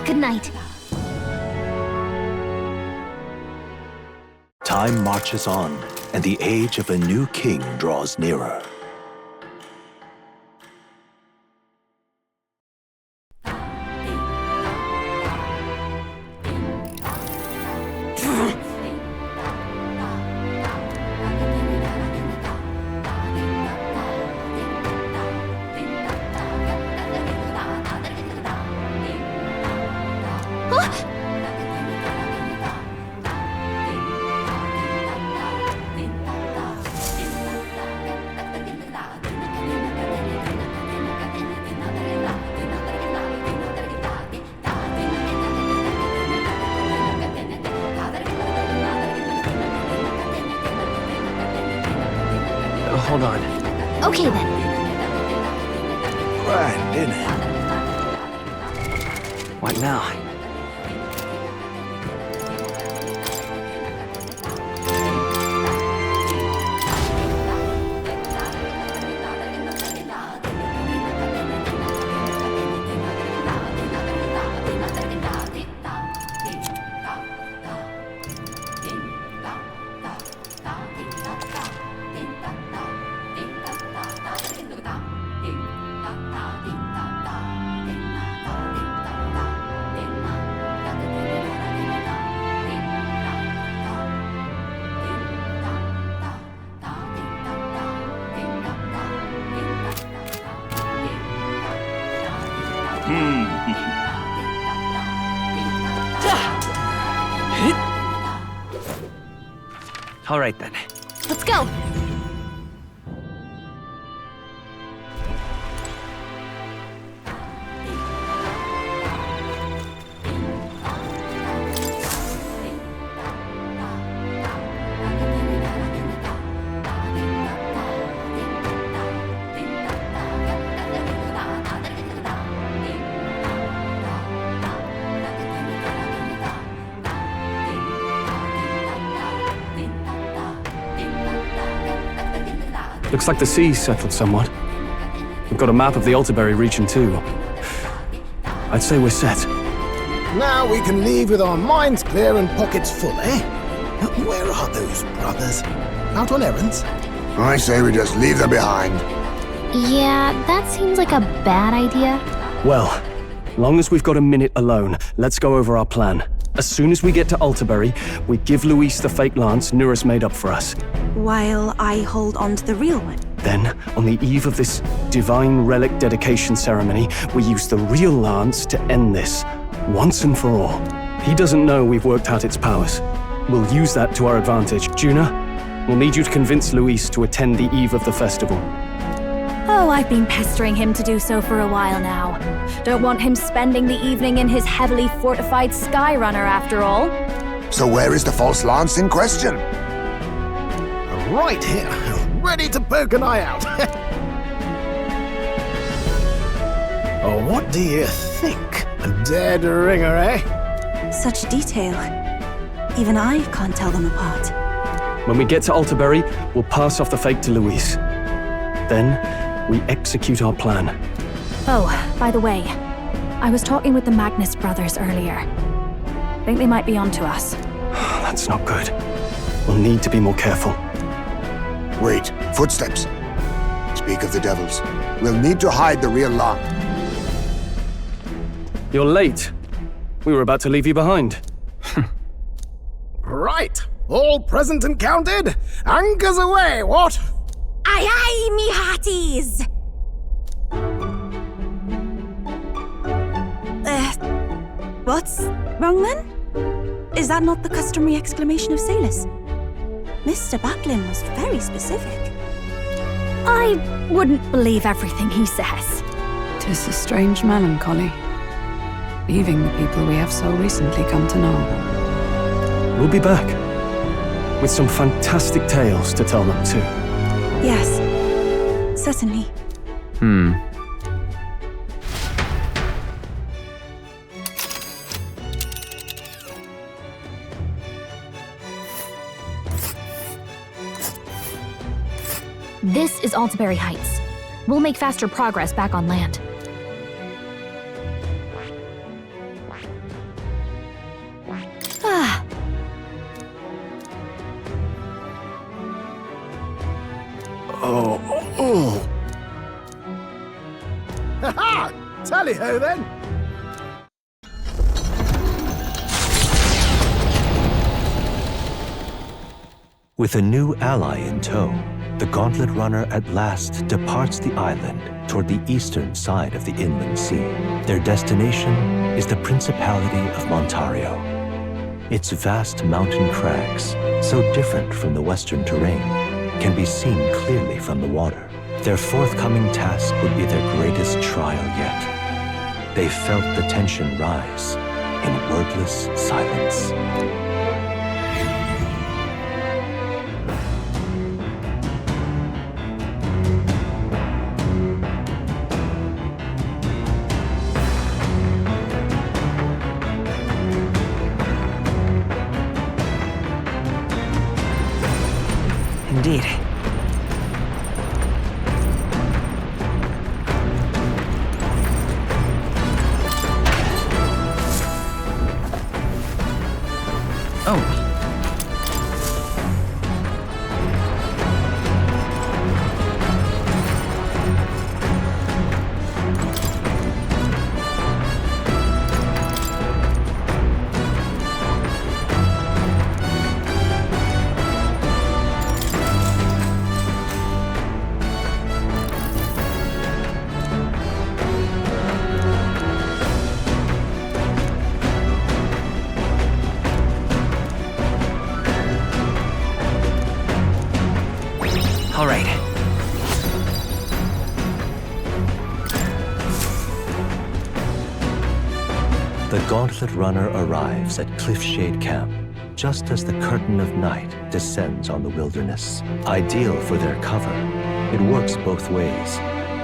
Good night. Time marches on, and the age of a new king draws nearer. Hold on. Okay then. Grand dinner. What now? All right then. Let's go. Looks like the sea's settled somewhat. We've got a map of the Altaberry region too. I'd say we're set. Now we can leave with our minds clear and pockets full, eh? Where are those brothers? Out on errands? I say we just leave them behind. Yeah, that seems like a bad idea. Well, long as we've got a minute alone, let's go over our plan. As soon as we get to Altaberry, we give Luis the fake lance Nuris made up for us. While I hold on to the real one. Then, on the eve of this divine relic dedication ceremony, we use the real lance to end this, once and for all. He doesn't know we've worked out its powers. We'll use that to our advantage. Juna, we'll need you to convince Luis to attend the eve of the festival. Oh, I've been pestering him to do so for a while now. Don't want him spending the evening in his heavily fortified Skyrunner after all. So where is the false lance in question? Right here, ready to poke an eye out. Oh, what do you think? A dead ringer, eh? Such detail. Even I can't tell them apart. When we get to Altaberry, we'll pass off the fake to Luis. Then, we execute our plan. Oh, by the way, I was talking with the Magnus brothers earlier. Think they might be onto us. That's not good. We'll need to be more careful. Wait, footsteps. Speak of the devils. We'll need to hide the real lance. You're late. We were about to leave you behind. Right, all present and counted? Anchors away, what? Aye aye, me hearties! What's wrong then? Is that not the customary exclamation of sailors? Mr. Backlin was very specific. I wouldn't believe everything he says. 'Tis a strange melancholy, leaving the people we have so recently come to know. We'll be back with some fantastic tales to tell them too. Yes, certainly. This is Altaberry Heights. We'll make faster progress back on land. Ha-ha! Tally-ho then! With a new ally in tow, the Gauntlet Runner at last departs the island toward the eastern side of the inland sea. Their destination is the Principality of Montario. Its vast mountain crags, so different from the western terrain, can be seen clearly from the water. Their forthcoming task would be their greatest trial yet. They felt the tension rise in wordless silence. Indeed. Oh. All right. The Gauntlet Runner arrives at Cliffshade Camp just as the curtain of night descends on the wilderness. Ideal for their cover, it works both ways,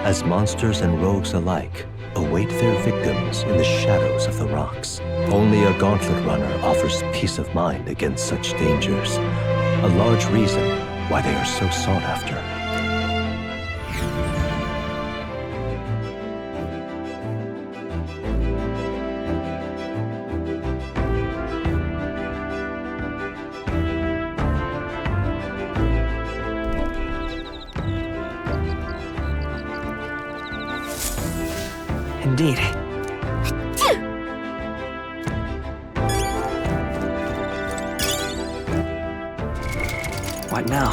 as monsters and rogues alike await their victims in the shadows of the rocks. Only a Gauntlet Runner offers peace of mind against such dangers, a large reason why they are so sought after. Indeed. What now?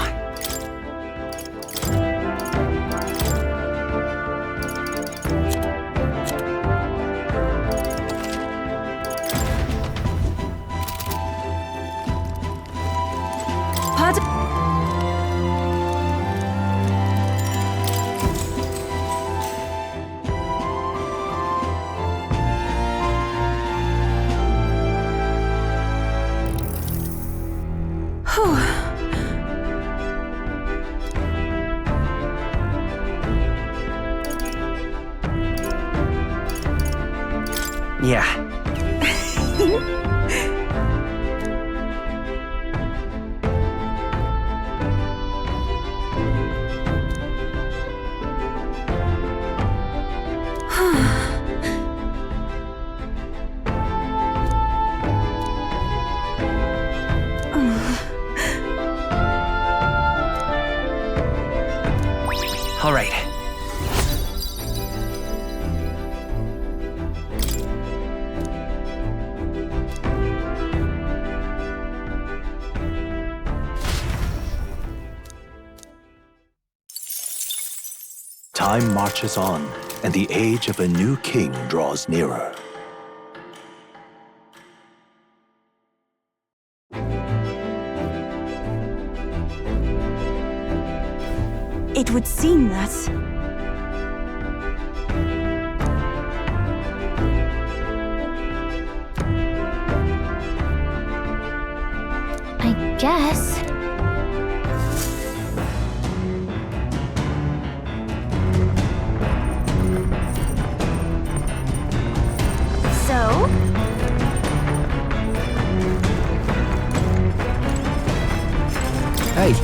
Pardon? Yeah. All right. Time marches on, and the age of a new king draws nearer. It would seem that... I guess. So? Hey.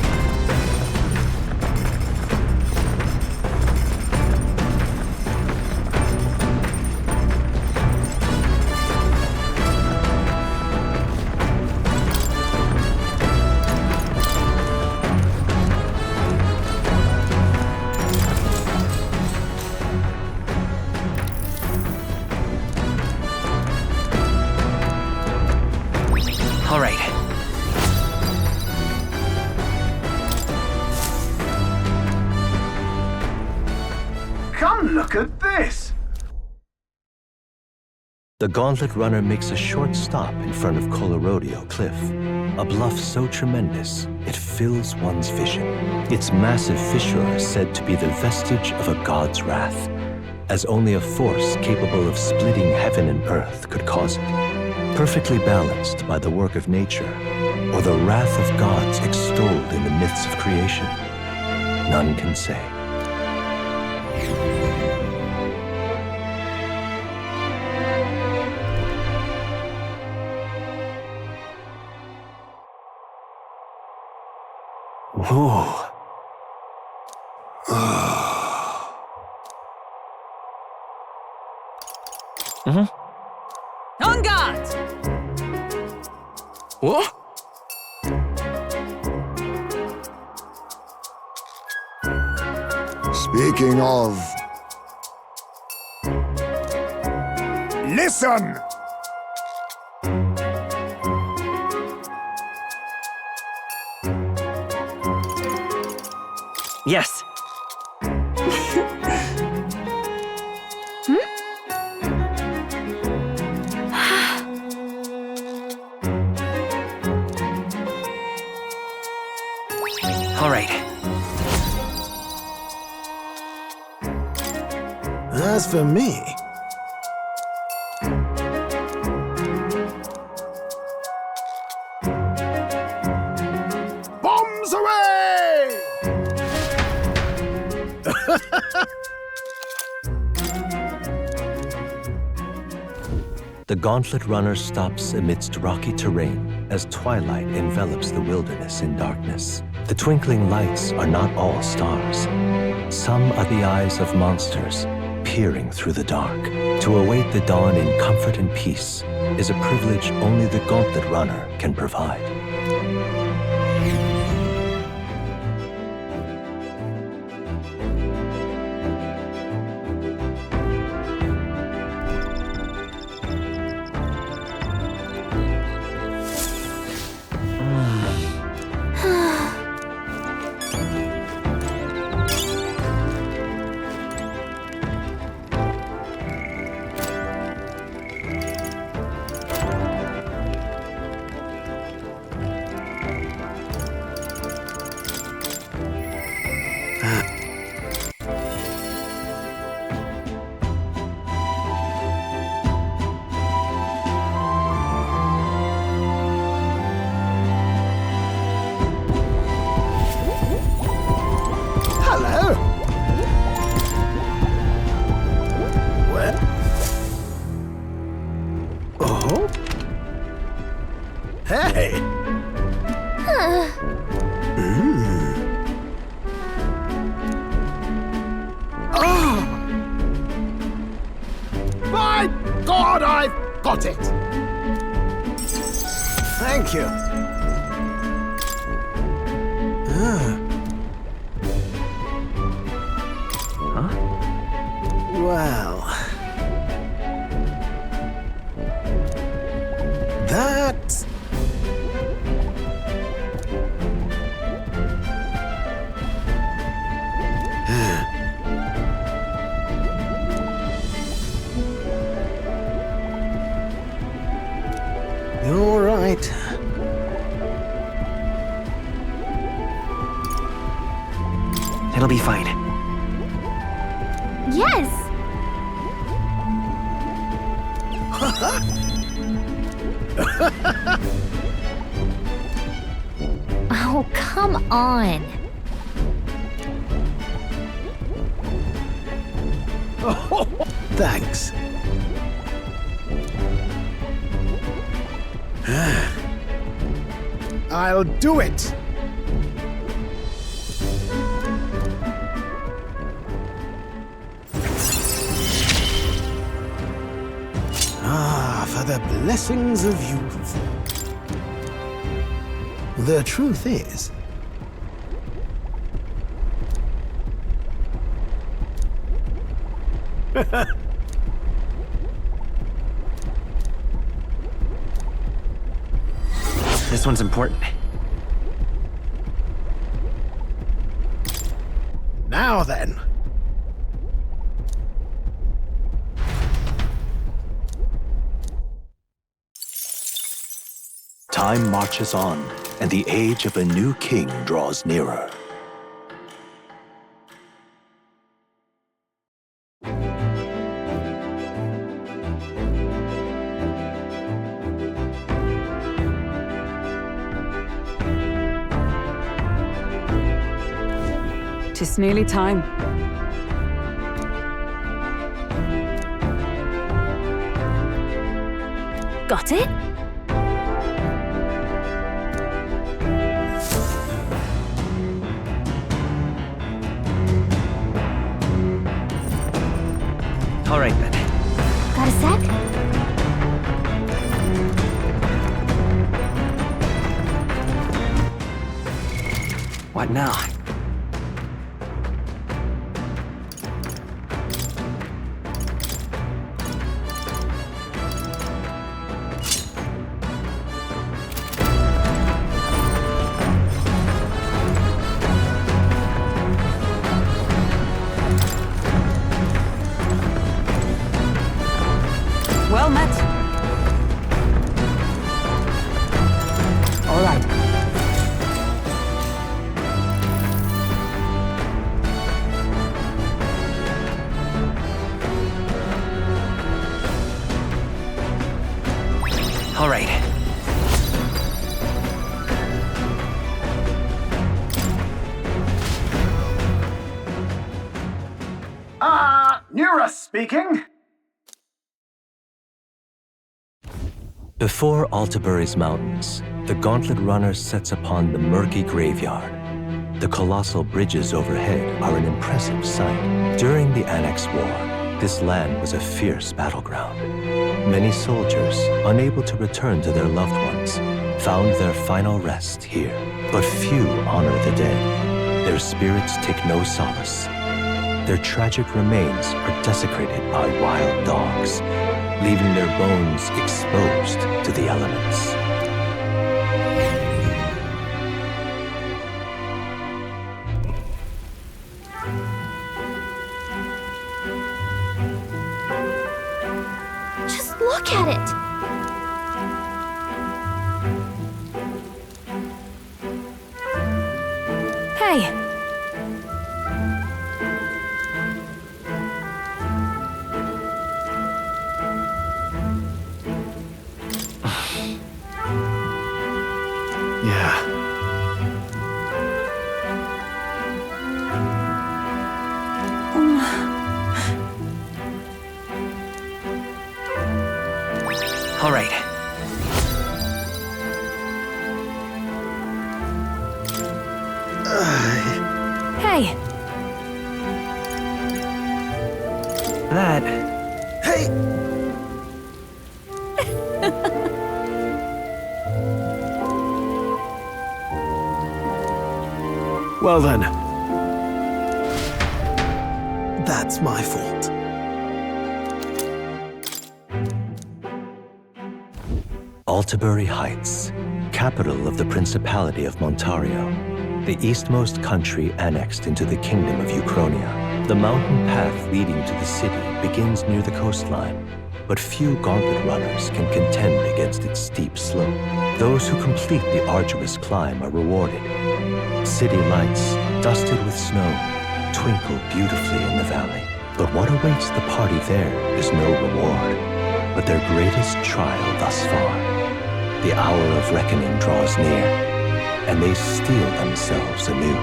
All right. Come look at this! The Gauntlet Runner makes a short stop in front of Colorodeo Cliff, a bluff so tremendous it fills one's vision. Its massive fissure is said to be the vestige of a god's wrath, as only a force capable of splitting heaven and earth could cause it. Perfectly balanced by the work of nature, or the wrath of gods extolled in the myths of creation, none can say. Whoa. On guard! What? Speaking of... Listen! Yes. All right. As for me, bombs away! The Gauntlet Runner stops amidst rocky terrain as twilight envelops the wilderness in darkness. The twinkling lights are not all stars. Some are the eyes of monsters, peering through the dark. To await the dawn in comfort and peace is a privilege only the Gauntlet Runner can provide. Hello? Where? Oh? Hey! Oh! My God, I've got it! Thank you. Well... That... You're right. It'll It'll be fine. Yes! Oh, come on. Thanks. I'll do it! Ah, for the blessings of youth. The truth is, This one's important. now then. Time marches on, and the age of a new king draws nearer. Tis nearly time. Got it? All right, then. Got a sec? What now? Well met. All right. All right. Nura speaking. Before Altabury's mountains, the Gauntlet Runner sets upon the murky graveyard. The colossal bridges overhead are an impressive sight. During the Annex War, this land was a fierce battleground. Many soldiers, unable to return to their loved ones, found their final rest here. But few honor the dead. Their spirits take no solace. Their tragic remains are desecrated by wild dogs, leaving their bones exposed to the elements. Just look at it! Hey, Yeah. All right. hey, That... Hey! Well then, That's my fault. Altabury Heights, capital of the Principality of Montario, the eastmost country annexed into the Kingdom of Uchronia. The mountain path leading to the city begins near the coastline, but few Gauntlet runners can contend against its steep slope. Those who complete the arduous climb are rewarded. City lights, dusted with snow, twinkle beautifully in the valley. But what awaits the party there is no reward, but their greatest trial thus far. The hour of reckoning draws near, and they steel themselves anew.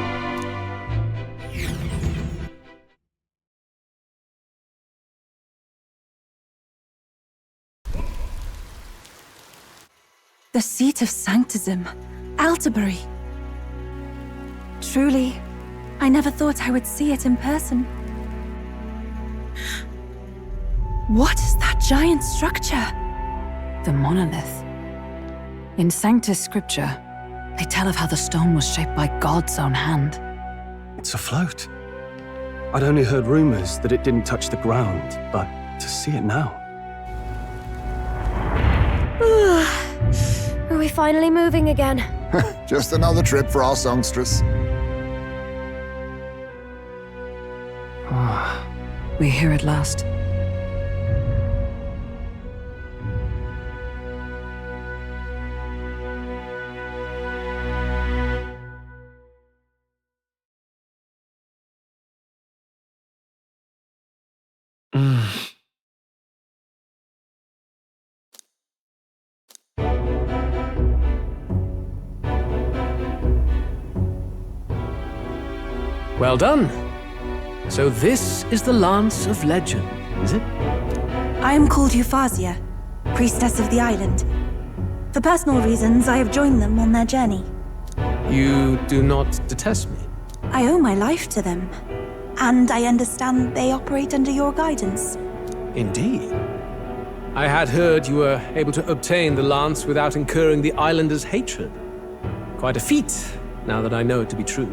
The seat of sanctism, Altabury. Truly, I never thought I would see it in person. What is that giant structure? The monolith. In Sanctus Scripture, they tell of how the stone was shaped by God's own hand. It's afloat. I'd only heard rumors that it didn't touch the ground, but to see it now. Are we finally moving again? Just another trip for our songstress. We're here at last. Well done. So this is the Lance of Legend, is it? I am called Refantazio, priestess of the island. For personal reasons, I have joined them on their journey. You do not detest me? I owe my life to them, and I understand they operate under your guidance. Indeed. I had heard you were able to obtain the lance without incurring the islanders' hatred. Quite a feat, now that I know it to be true.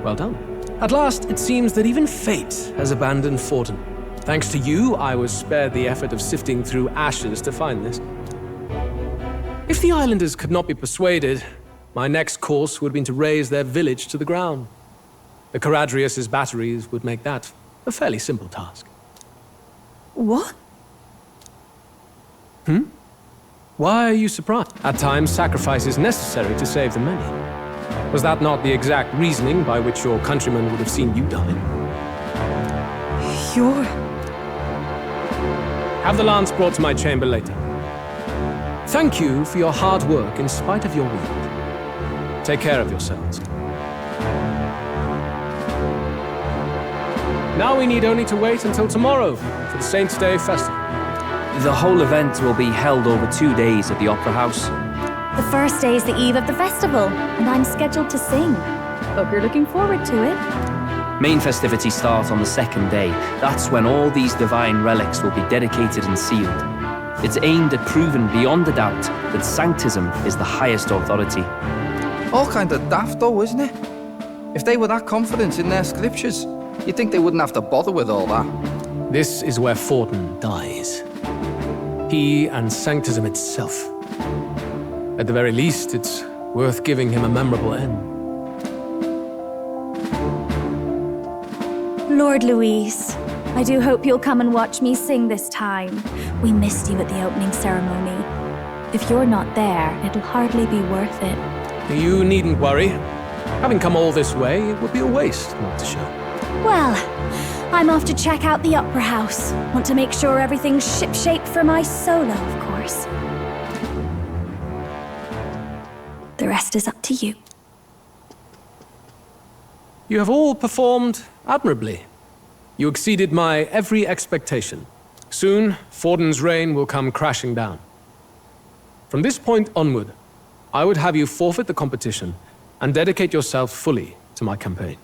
Well done. At last, it seems that even fate has abandoned Fortin. Thanks to you, I was spared the effort of sifting through ashes to find this. If the islanders could not be persuaded, my next course would have been to raze their village to the ground. The Caradrius' batteries would make that a fairly simple task. What? Why are you surprised? At times, sacrifice is necessary to save the many. Was that not the exact reasoning by which your countrymen would have seen you die? You're... Have the lance brought to my chamber later. Thank you for your hard work in spite of your wound. Take care of yourselves. Now we need only to wait until tomorrow for the Saints' Day festival. The whole event will be held over 2 days at the Opera House. The first day is the eve of the festival, and I'm scheduled to sing. Hope you're looking forward to it. Main festivities start on the second day. That's when all these divine relics will be dedicated and sealed. It's aimed at proving beyond a doubt that sanctism is the highest authority. All kind of daft though, isn't it? If they were that confident in their scriptures, you'd think they wouldn't have to bother with all that. This is where Fortin dies. He and sanctism itself. At the very least, it's worth giving him a memorable end. Lord Louise, I do hope you'll come and watch me sing this time. We missed you at the opening ceremony. If you're not there, it'll hardly be worth it. You needn't worry. Having come all this way, it would be a waste not to show. Well, I'm off to check out the Opera House. Want to make sure everything's shipshape for my solo, of course. The rest is up to you. You have all performed admirably. You exceeded my every expectation. Soon, Fortin's reign will come crashing down. From this point onward, I would have you forfeit the competition and dedicate yourself fully to my campaign.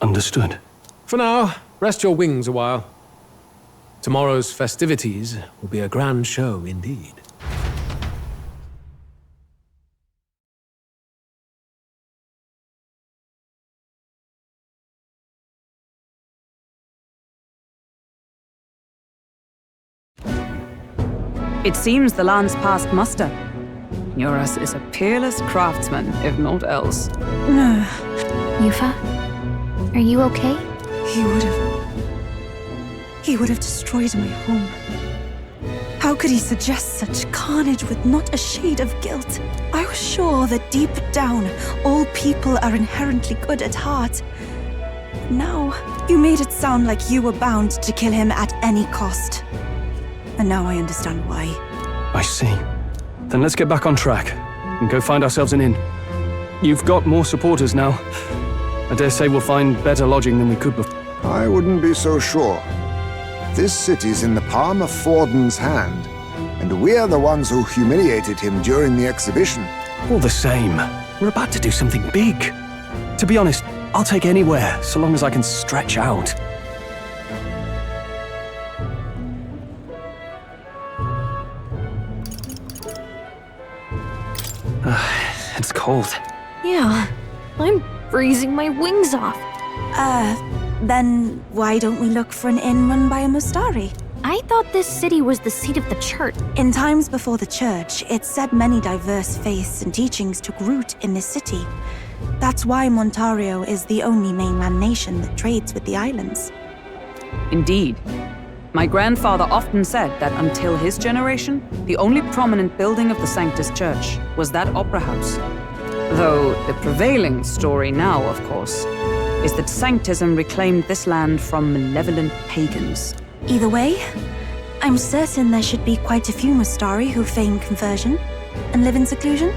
Understood. For now, rest your wings a while. Tomorrow's festivities will be a grand show indeed. It seems the lance passed muster. Eurus is a peerless craftsman, if not else. Yufa? Are you okay? He would have destroyed my home. How could he suggest such carnage with not a shade of guilt? I was sure that deep down, all people are inherently good at heart. Now, you made it sound like you were bound to kill him at any cost. And now I understand why. I see. Then let's get back on track and go find ourselves an inn. You've got more supporters now. I dare say we'll find better lodging than we could before. I wouldn't be so sure. This city's in the palm of Forden's hand, and we're the ones who humiliated him during the exhibition. All the same, we're about to do something big. To be honest, I'll take anywhere, so long as I can stretch out. It's cold. Yeah, I'm freezing my wings off. Then why don't we look for an inn run by a Mustari? I thought this city was the seat of the church. In times before the church, it said many diverse faiths and teachings took root in this city. That's why Montario is the only mainland nation that trades with the islands. Indeed. My grandfather often said that until his generation, the only prominent building of the Sanctus Church was that opera house. Though the prevailing story now, of course, is that Sanctism reclaimed this land from malevolent pagans. Either way, I'm certain there should be quite a few Mustari who feign conversion and live in seclusion.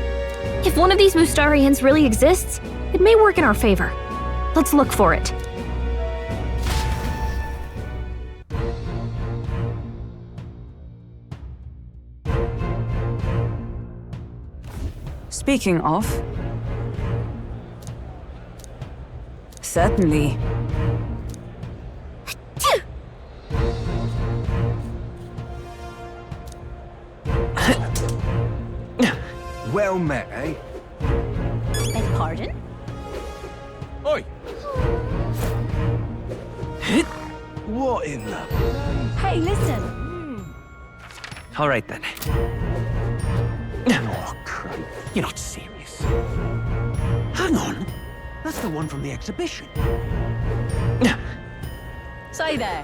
If one of these Mustarians really exists, it may work in our favor. Let's look for it. Speaking of... Certainly. Well met, eh? Beg pardon? Oi! What in the... Hey, listen. All right, then. Oh, crap. You're not serious. Hang on. That's the one from the exhibition. Say there.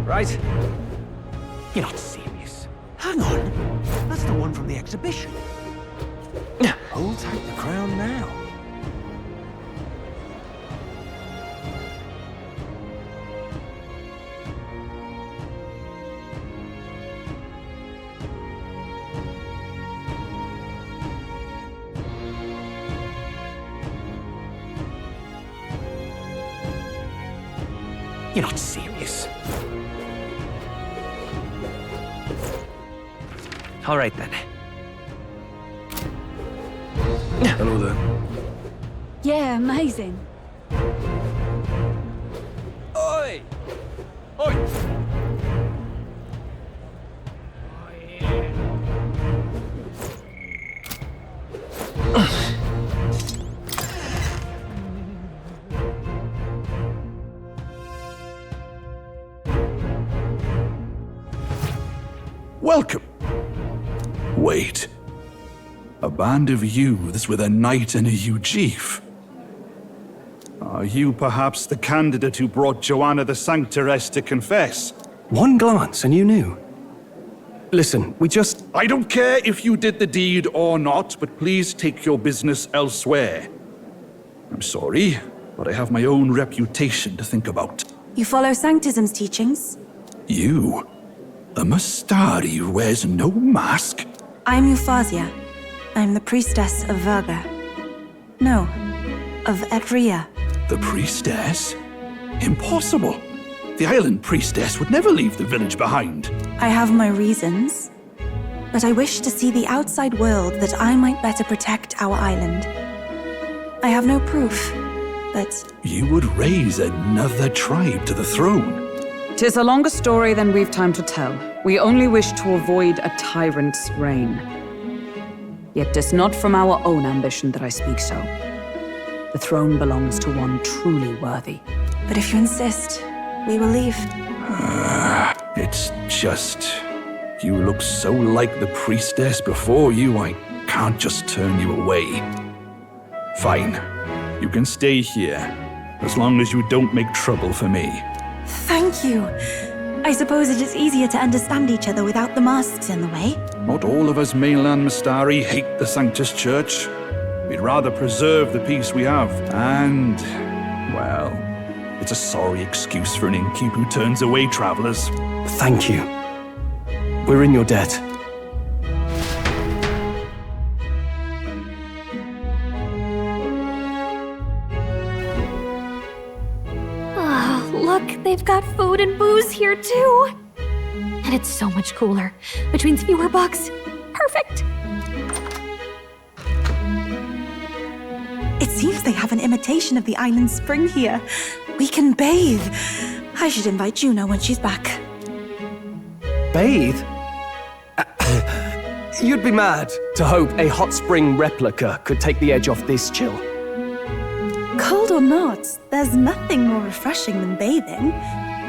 Right. You're not serious. Hang on. That's the one from the exhibition. Who'll take the crown now? You're not serious. All right, then. Hello there. Yeah, amazing. Oi! Oi! Welcome. Wait. A band of youths with a knight and a Eugif. Are you perhaps the candidate who brought Joanna the Sanctoress to confess? One glance and you knew. Listen, we just... I don't care if you did the deed or not, but please take your business elsewhere. I'm sorry, but I have my own reputation to think about. You follow Sanctism's teachings? You? A Mustari who wears no mask? I'm Euphausia. I'm the priestess of Verga. No, of Etria. The priestess? Impossible. The island priestess would never leave the village behind. I have my reasons, but I wish to see the outside world that I might better protect our island. I have no proof, but... You would raise another tribe to the throne. 'Tis a longer story than we've time to tell. We only wish to avoid a tyrant's reign. Yet 'tis not from our own ambition that I speak so. The throne belongs to one truly worthy. But if you insist, we will leave. It's just... You look so like the priestess before you, I can't just turn you away. Fine. You can stay here, as long as you don't make trouble for me. Thank you. I suppose it is easier to understand each other without the masks in the way. Not all of us mainland Mystari hate the Sanctus Church. We'd rather preserve the peace we have. And, well, it's a sorry excuse for an innkeep who turns away travelers. Thank you. We're in your debt. Oh, look, they've got food and booze here too. And it's so much cooler, which means fewer bugs. Perfect. It seems they have an imitation of the island spring here. We can bathe. I should invite Juno when she's back. Bathe? You'd be mad to hope a hot spring replica could take the edge off this chill. Cold or not, there's nothing more refreshing than bathing.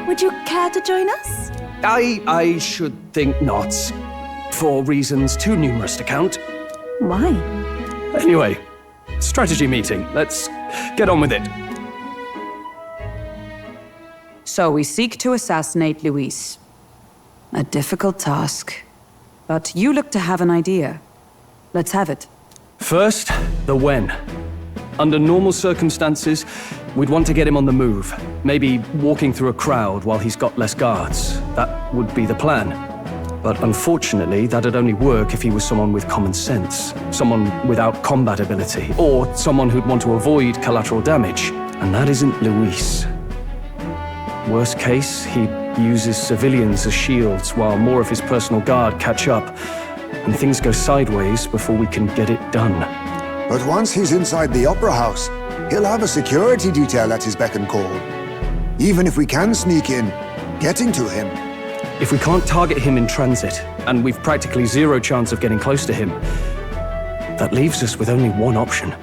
Would you care to join us? I should think not. For reasons too numerous to count. Why? Anyway, strategy meeting. Let's get on with it. So we seek to assassinate Luis. A difficult task. But you look to have an idea. Let's have it. First, the when. Under normal circumstances, we'd want to get him on the move. Maybe walking through a crowd while he's got less guards. That would be the plan. But unfortunately, that'd only work if he was someone with common sense. Someone without combat ability. Or someone who'd want to avoid collateral damage. And that isn't Luis. Worst case, he uses civilians as shields while more of his personal guard catch up. And things go sideways before we can get it done. But once he's inside the Opera House, he'll have a security detail at his beck and call. Even if we can sneak in, getting to him. If we can't target him in transit, and we've practically zero chance of getting close to him, that leaves us with only one option.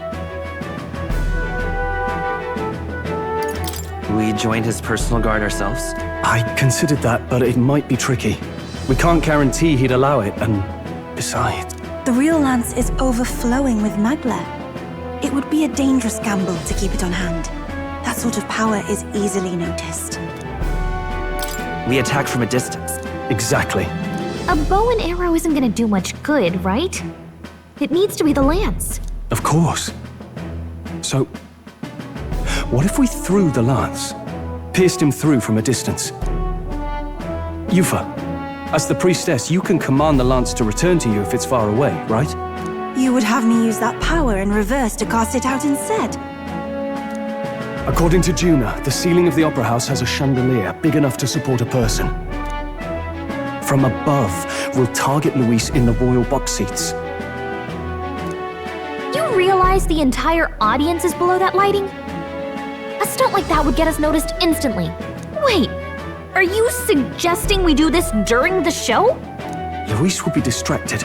We joined his personal guard ourselves? I considered that, but it might be tricky. We can't guarantee he'd allow it, and besides... The real lance is overflowing with Magla. It would be a dangerous gamble to keep it on hand. That sort of power is easily noticed. We attack from a distance. Exactly. A bow and arrow isn't gonna do much good, right? It needs to be the lance. Of course. So, what if we threw the lance? Pierced him through from a distance? Yufa, as the priestess, you can command the lance to return to you if it's far away, right? You would have me use that power in reverse to cast it out instead? According to Juna, the ceiling of the Opera House has a chandelier big enough to support a person. From above, we'll target Luis in the royal box seats. You realize the entire audience is below that lighting? A stunt like that would get us noticed instantly. Wait, are you suggesting we do this during the show? Luis will be distracted.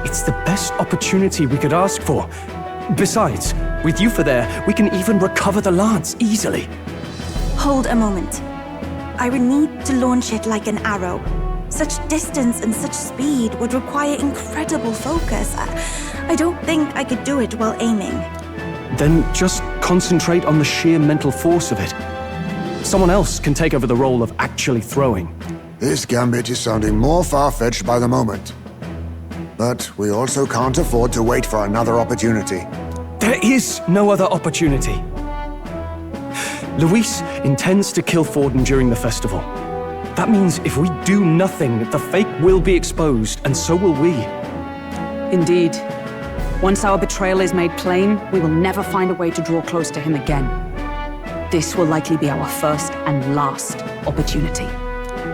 It's the best opportunity we could ask for. Besides, with Yufa there, we can even recover the lance easily. Hold a moment. I would need to launch it like an arrow. Such distance and such speed would require incredible focus. I don't think I could do it while aiming. Then just concentrate on the sheer mental force of it. Someone else can take over the role of actually throwing. This gambit is sounding more far-fetched by the moment. But we also can't afford to wait for another opportunity. There is no other opportunity. Luis intends to kill Forden during the festival. That means if we do nothing, the fake will be exposed, and so will we. Indeed. Once our betrayal is made plain, we will never find a way to draw close to him again. This will likely be our first and last opportunity.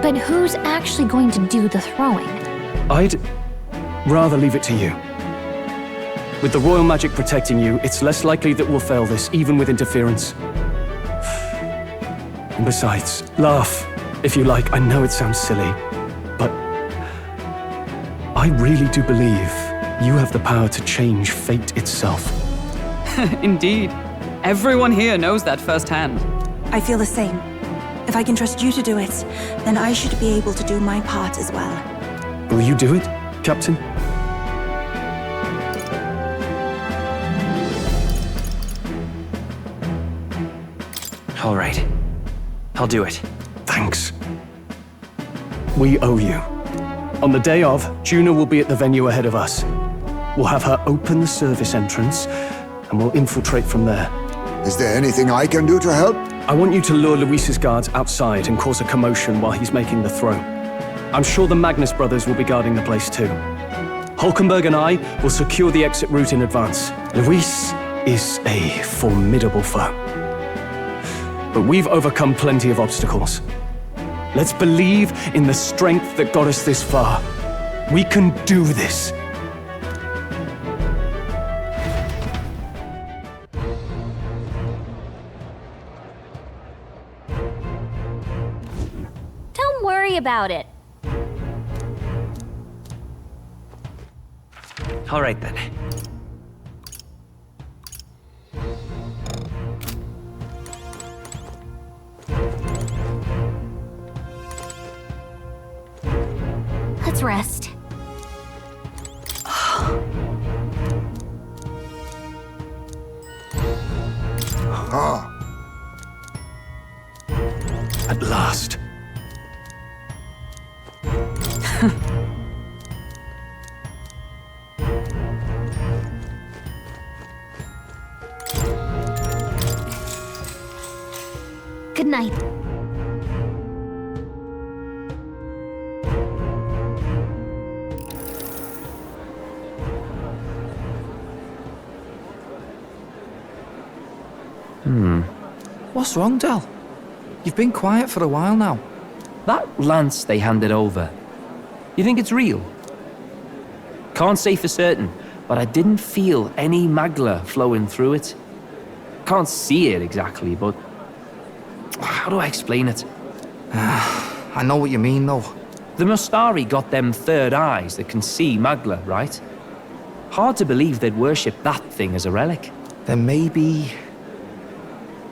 But who's actually going to do the throwing? I'd rather leave it to you. With the royal magic protecting you, it's less likely that we'll fail this, even with interference. And besides, laugh, if you like. I know it sounds silly, but I really do believe you have the power to change fate itself. Indeed. Everyone here knows that firsthand. I feel the same. If I can trust you to do it, then I should be able to do my part as well. Will you do it, Captain? All right. I'll do it. Thanks. We owe you. On the day of, Juna will be at the venue ahead of us. We'll have her open the service entrance, and we'll infiltrate from there. Is there anything I can do to help? I want you to lure Luis's guards outside and cause a commotion while he's making the throw. I'm sure the Magnus brothers will be guarding the place too. Hulkenberg and I will secure the exit route in advance. Luis is a formidable foe. But we've overcome plenty of obstacles. Let's believe in the strength that got us this far. We can do this. Don't worry about it. All right then. Let's rest. At last. Good night. What's wrong, Del? You've been quiet for a while now. That lance they handed over, you think it's real? Can't say for certain, but I didn't feel any magla flowing through it. Can't see it exactly, but how do I explain it? I know what you mean, though. The Mustari got them third eyes that can see magla, right? Hard to believe they'd worship that thing as a relic. Then maybe...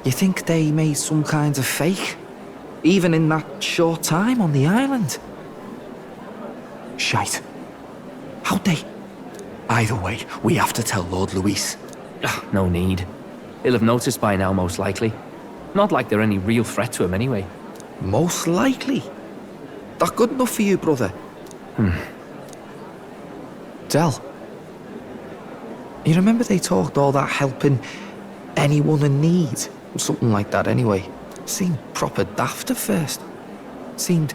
You think they made some kind of fake? Even in that short time on the island? Shite. How'd they? Either way, we have to tell Lord Luis. No need. He'll have noticed by now, most likely. Not like they're any real threat to him anyway. Most likely? That good enough for you, brother? Del, you remember they talked all that helping anyone in need? Something like that anyway. Seemed proper daft at first. Seemed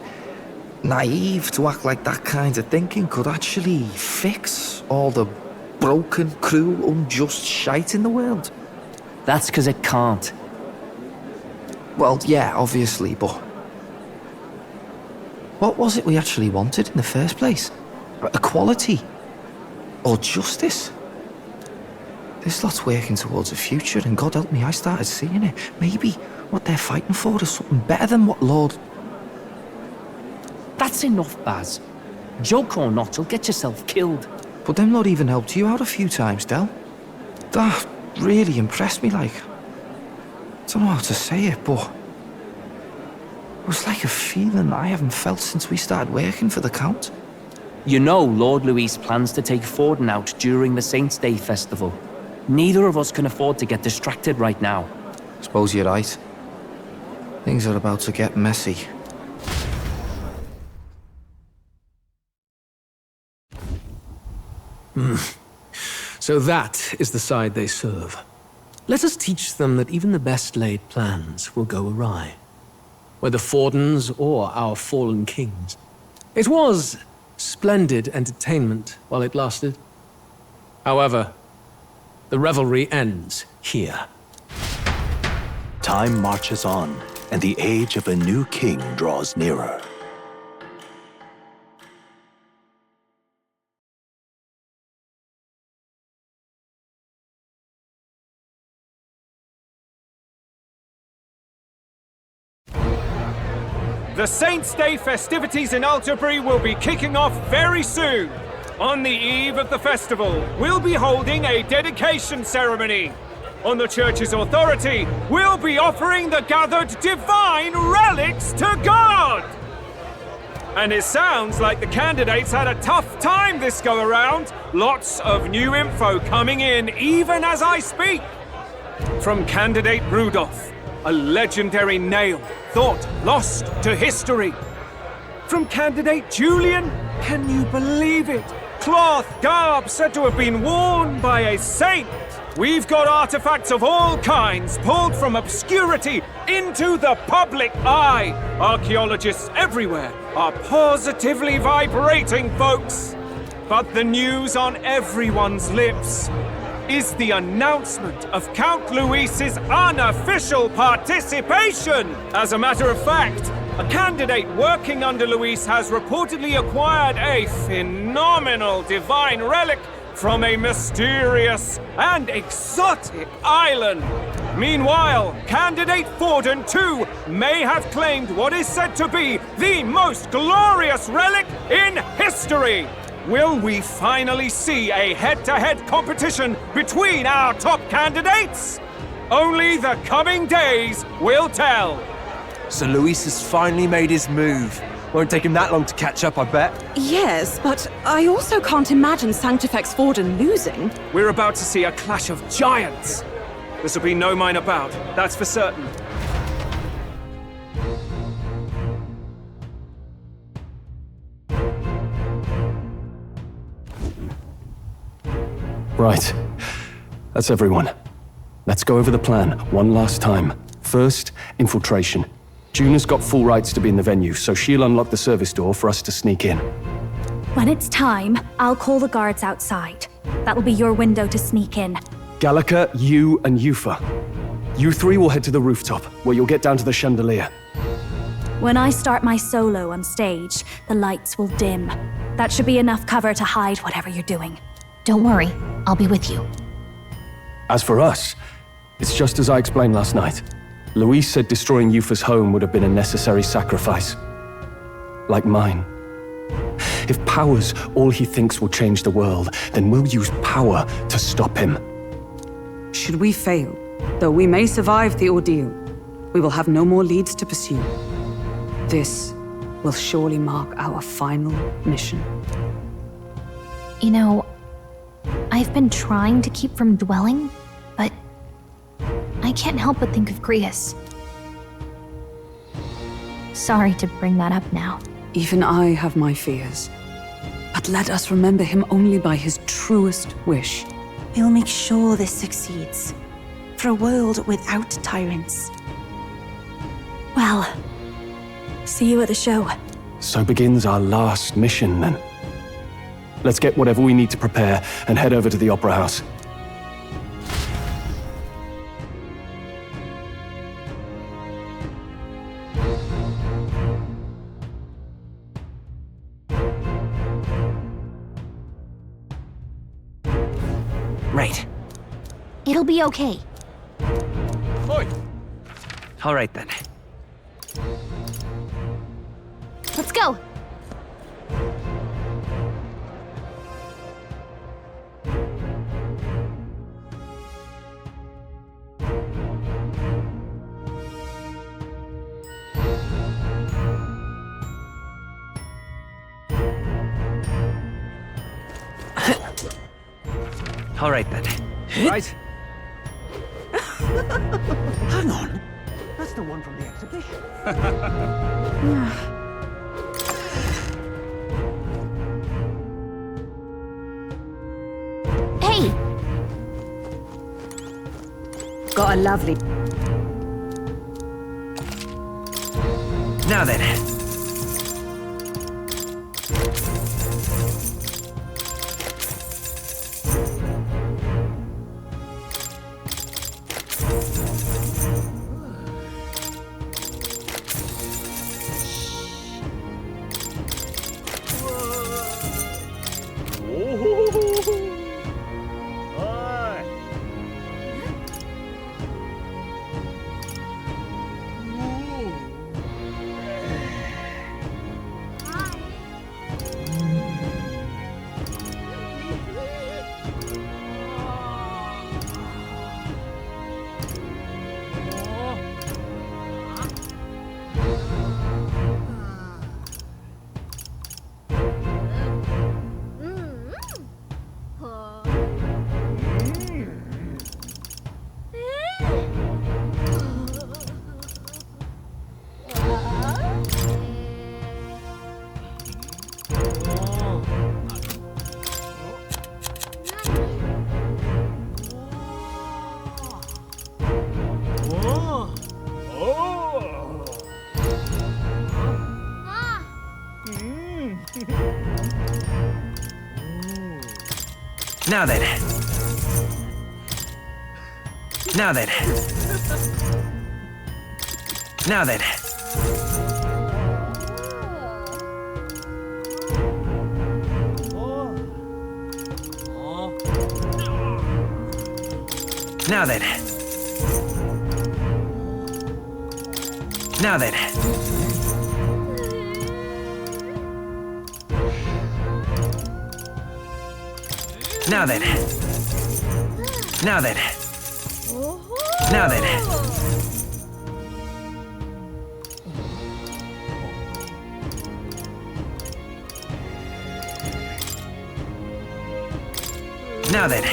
naive to act like that kind of thinking could actually fix all the broken, cruel, unjust shite in the world. That's because it can't. Well, yeah, obviously, but... What was it we actually wanted in the first place? Equality? Or justice? This lot's working towards a future, and God help me, I started seeing it. Maybe what they're fighting for is something better than what Lord... That's enough, Baz. Joke or not, you'll get yourself killed. But them not even helped you out a few times, Del. That really impressed me, like... I don't know how to say it, but... It was like a feeling I haven't felt since we started working for the Count. You know Lord Luis plans to take Forden out during the Saints' Day festival. Neither of us can afford to get distracted right now. Suppose you're right. Things are about to get messy. So that is the side they serve. Let us teach them that even the best laid plans will go awry. Whether Forden's or our fallen kings. It was splendid entertainment while it lasted. However, the revelry ends here. Time marches on, and the age of a new king draws nearer. The Saints' Day festivities in Alderbury will be kicking off very soon. On the eve of the festival, we'll be holding a dedication ceremony. On the church's authority, we'll be offering the gathered divine relics to God! And it sounds like the candidates had a tough time this go-around. Lots of new info coming in even as I speak. From candidate Rudolph, a legendary nail, thought lost to history. From candidate Julian, can you believe it? Cloth garb said to have been worn by a saint. We've got artifacts of all kinds pulled from obscurity into the public eye. Archaeologists everywhere are positively vibrating, folks. But the news on everyone's lips is the announcement of Count Luis's unofficial participation. As a matter of fact, a candidate working under Luis has reportedly acquired a phenomenal divine relic from a mysterious and exotic island. Meanwhile, candidate Forden too may have claimed what is said to be the most glorious relic in history. Will we finally see a head-to-head competition between our top candidates? Only the coming days will tell. So Luis has finally made his move. Won't take him that long to catch up, I bet. Yes, but I also can't imagine Sanctifex Forden losing. We're about to see a clash of giants. This will be no minor bout, that's for certain. Right. That's everyone. Let's go over the plan one last time. First, infiltration. Juna's got full rights to be in the venue, so she'll unlock the service door for us to sneak in. When it's time, I'll call the guards outside. That'll be your window to sneak in. Gallica, you, and Yufa. You three will head to the rooftop, where you'll get down to the chandelier. When I start my solo on stage, the lights will dim. That should be enough cover to hide whatever you're doing. Don't worry, I'll be with you. As for us, it's just as I explained last night. Luis said destroying Yufa's home would have been a necessary sacrifice. Like mine. If power's all he thinks will change the world, then we'll use power to stop him. Should we fail, though we may survive the ordeal, we will have no more leads to pursue. This will surely mark our final mission. You know, I've been trying to keep from dwelling, but I can't help but think of Grius. Sorry to bring that up now. Even I have my fears. But let us remember him only by his truest wish. We'll make sure this succeeds. For a world without tyrants. Well, see you at the show. So begins our last mission, then. Let's get whatever we need to prepare and head over to the Opera House. Right. It'll be okay. Oi! All right then. Let's go! All right then. Right. Hang on. That's the one from the exhibition. Hey! Got a lovely... Now then. Now then. Now then. Now then. Now then. Now then. Now then. Now then. Now then. Now then.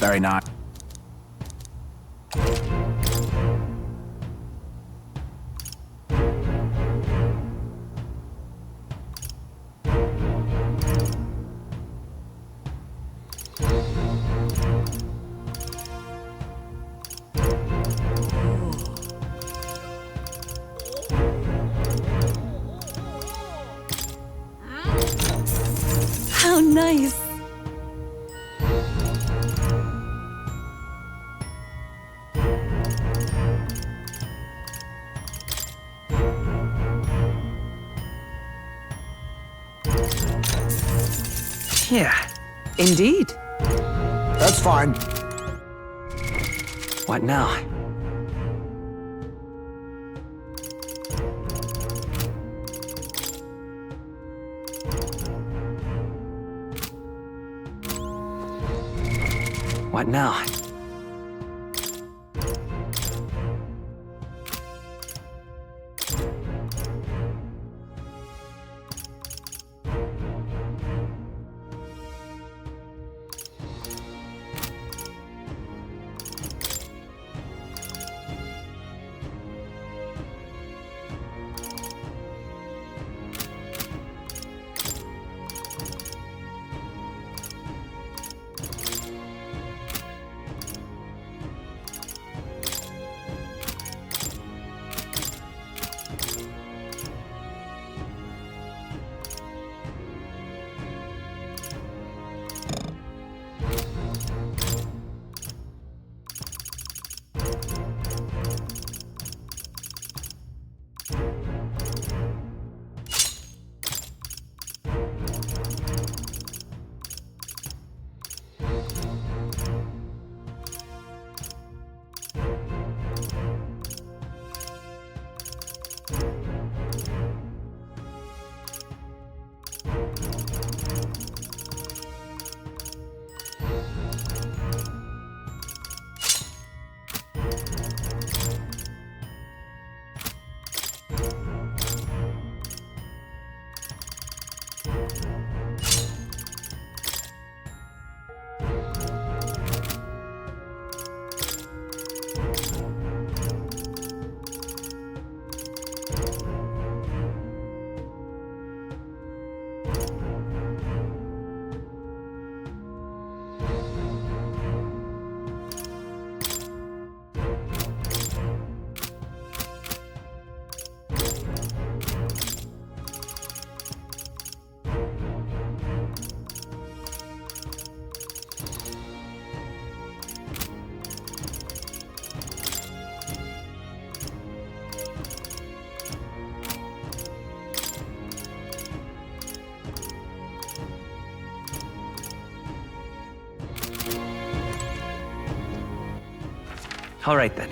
Very nice. How nice. Yeah. Indeed. That's fine. What now? What now? All right then.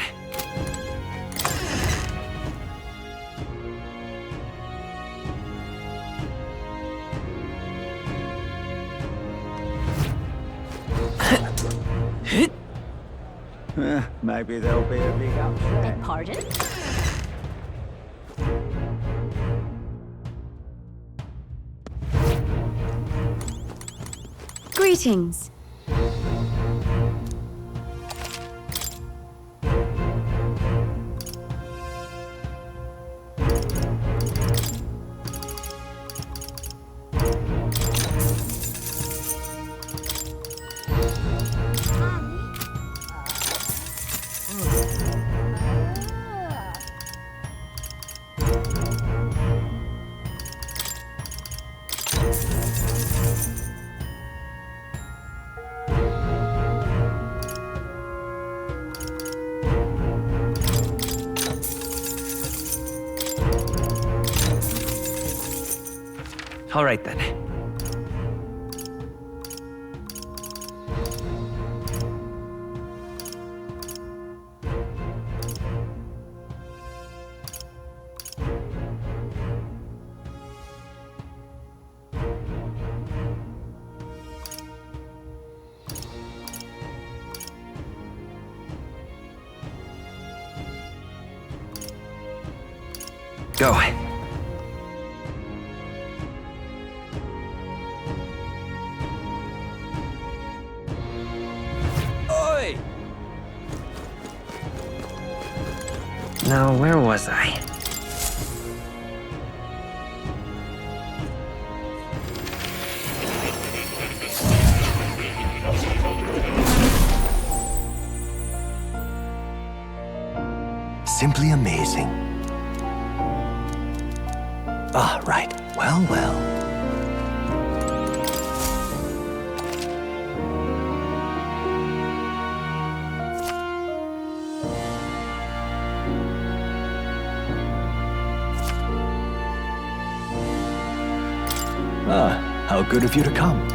Maybe there'll be a big upset. Pardon? Greetings. All right then. Go. Oi! Now, where was I? Simply amazing. Ah, right. Well, well. Ah, how good of you to come.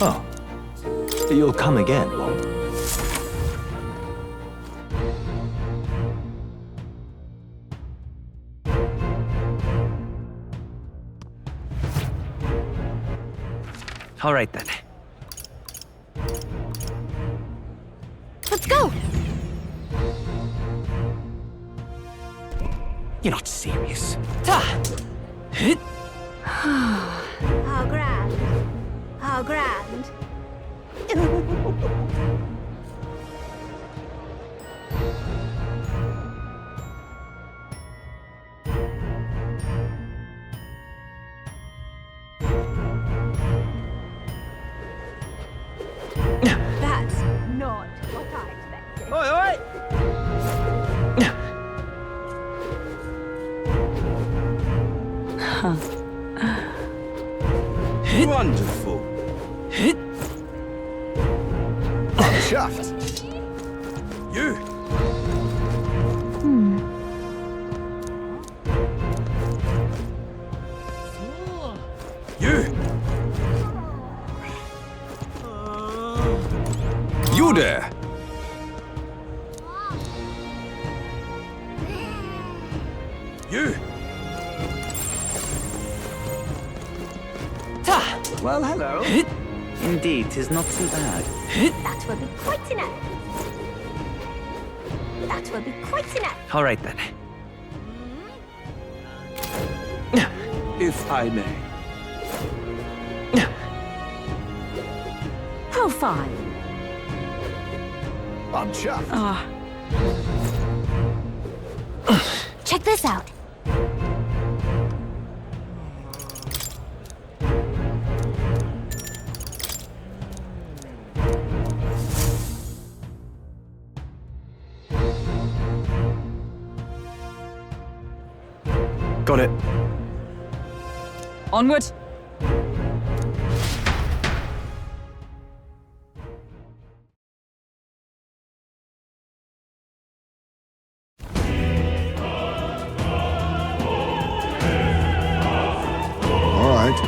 Oh, you'll come again, won't you? All right then. Let's go! You're not serious. How grand. How grand. That's not what I expected. Oi, oi! Wonderful. I'm chuffed. You. You. You there. You. Well, hello. Indeed, 'tis not so bad. That will be quite enough. That will be quite enough. All right then. If I may. How fine. I'm chuffed. Ah. Check this out. Got it. Onward. All right.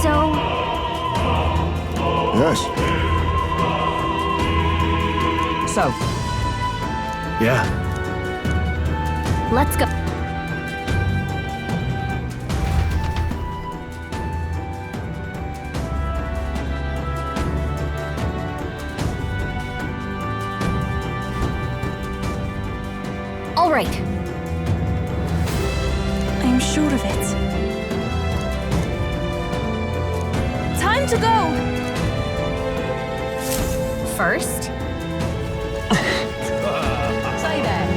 So, Yes. So, Yeah. let's go. All right. I'm sure of it. Time to go! First, Say there.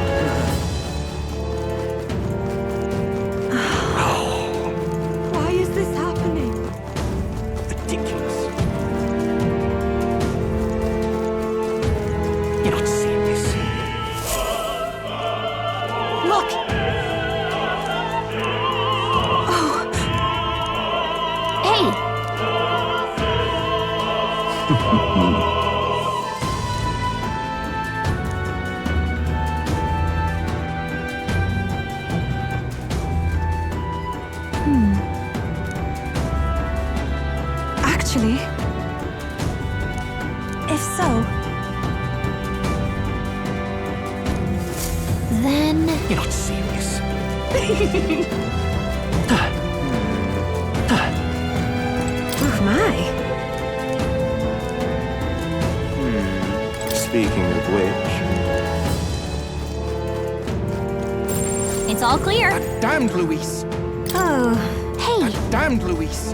Why is this happening? Ridiculous. You're not serious. Look! hey, Actually, if so, then You're not serious. oh my. Speaking of which, it's all clear. Damned Luis. Oh, hey, Damned Luis.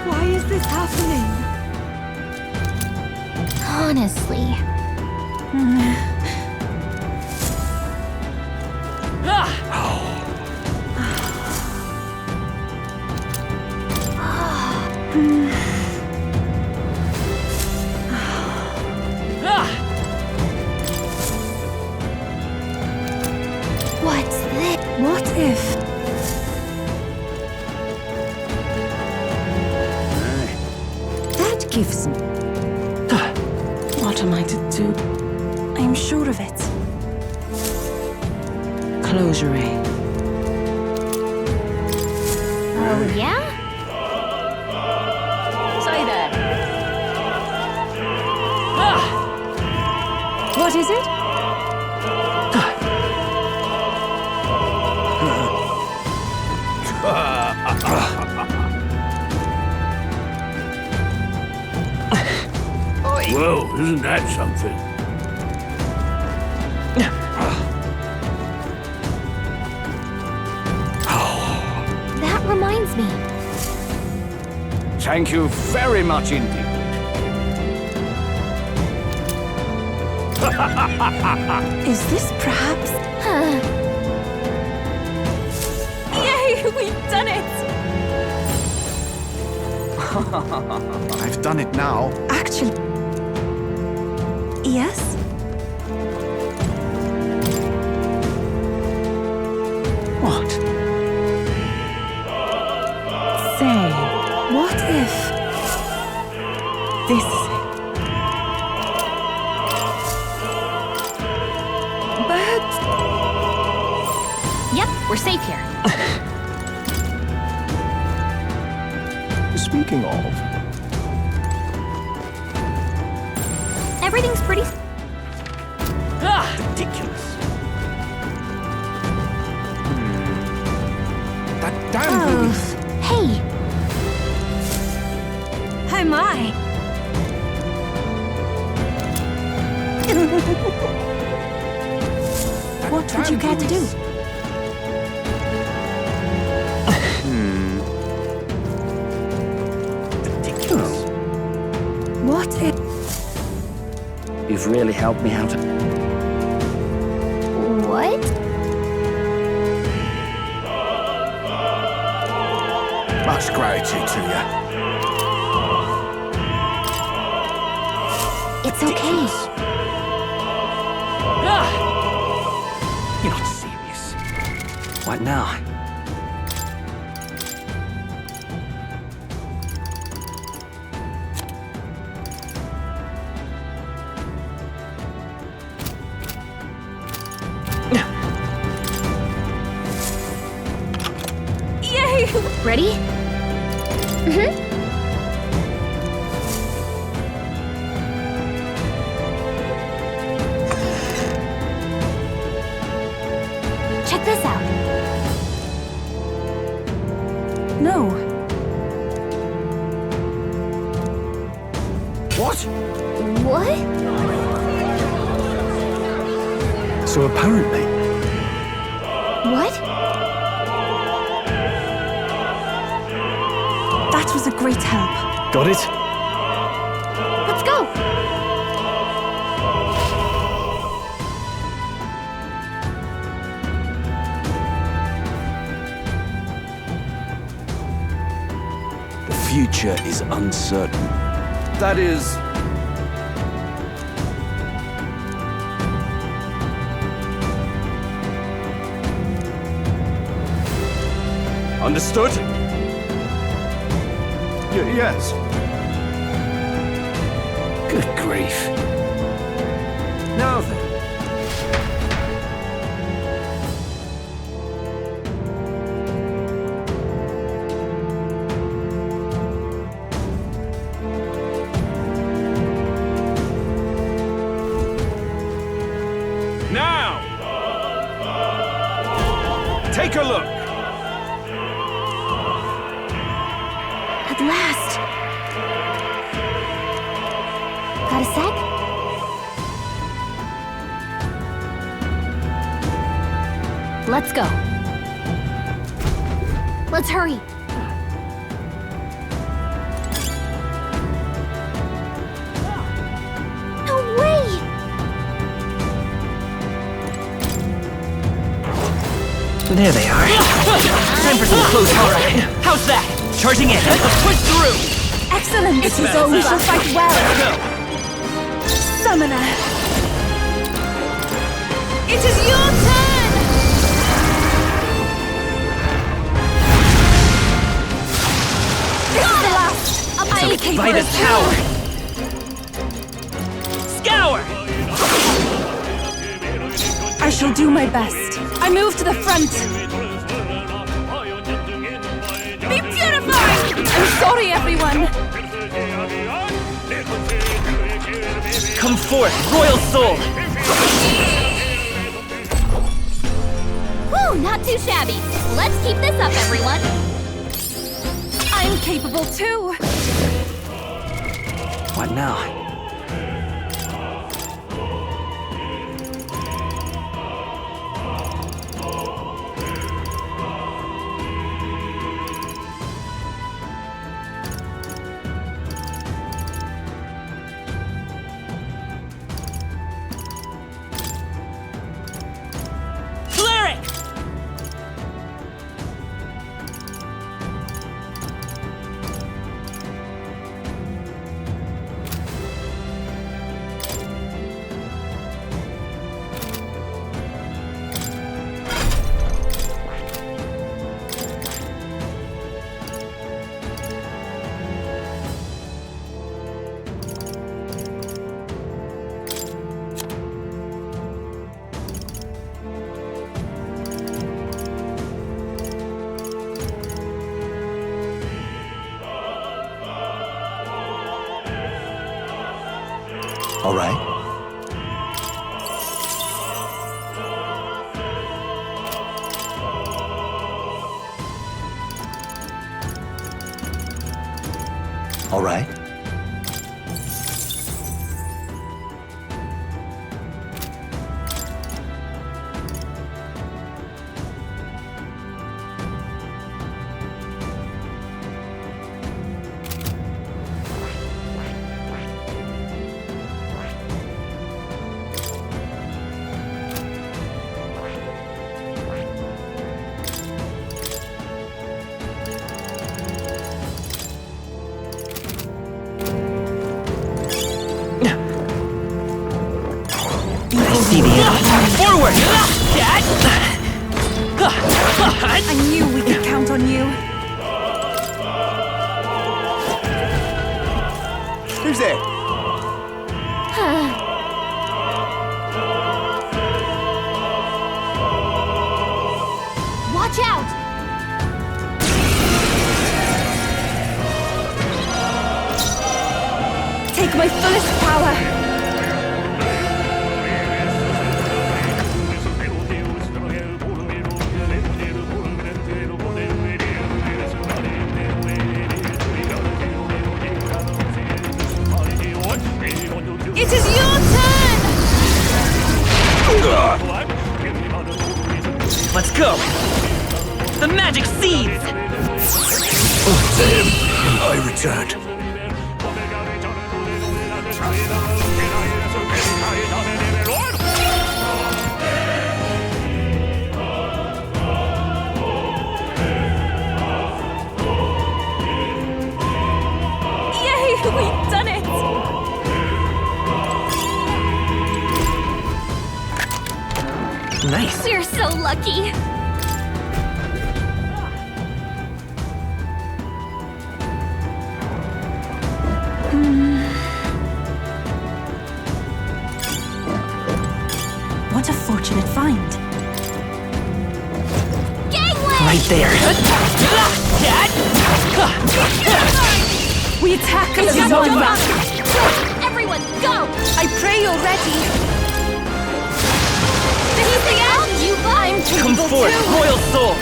Why is this happening? honestly. What's this? What if? That gives me. What am I to do? I'm sure of it. Closure. Oh, yeah? Say there. What is it? Whoa, isn't that something? That reminds me. Thank you very much indeed. Is this perhaps? Yay! We've done it! I've done it now. Actually. Yes? What? Say, what if this is it? But Yep, we're safe here. speaking of, pretty... Ridiculous. That damn Louise. Hey! Oh my! What would you care to do? Ridiculous. What if... You've really helped me out. What? Much gratitude to you. It's okay. You're not serious. What now? Yay! Ready? Check this out. No. What? What? So apparently, What? That was a great help. got it? Let's go! The future is uncertain. That is... Understood? Yes. Good grief. Now then. Now! Take a look! At last! Got a sec? Let's go. Let's hurry. No way! There they are. Time for some close horror. How's that? Charging in. Let's push through. Excellent! It's We over. shall fight well. Summoner! It is your turn! This is the last! I am capable By the of tower. Scour. I shall do my best. I move to the front. Be purified! I'm sorry, everyone. Come forth, royal soul. Whew, not too shabby. Let's keep this up, everyone. I'm capable too. What now? All right. All right. See the end. Forward! Dad! I knew we could count on you. Who's there? Watch out! Take my fullest power. It is your turn! Let's go! The magic seeds! To him, I returned. Yay! We've done it! Nice. We're so lucky. What a fortunate find. Gangway! Right there. Dad! We attack It's as just one. jump out. Everyone, go! I pray you're ready. This is the end, you I'm Come capable forth, too. royal soul!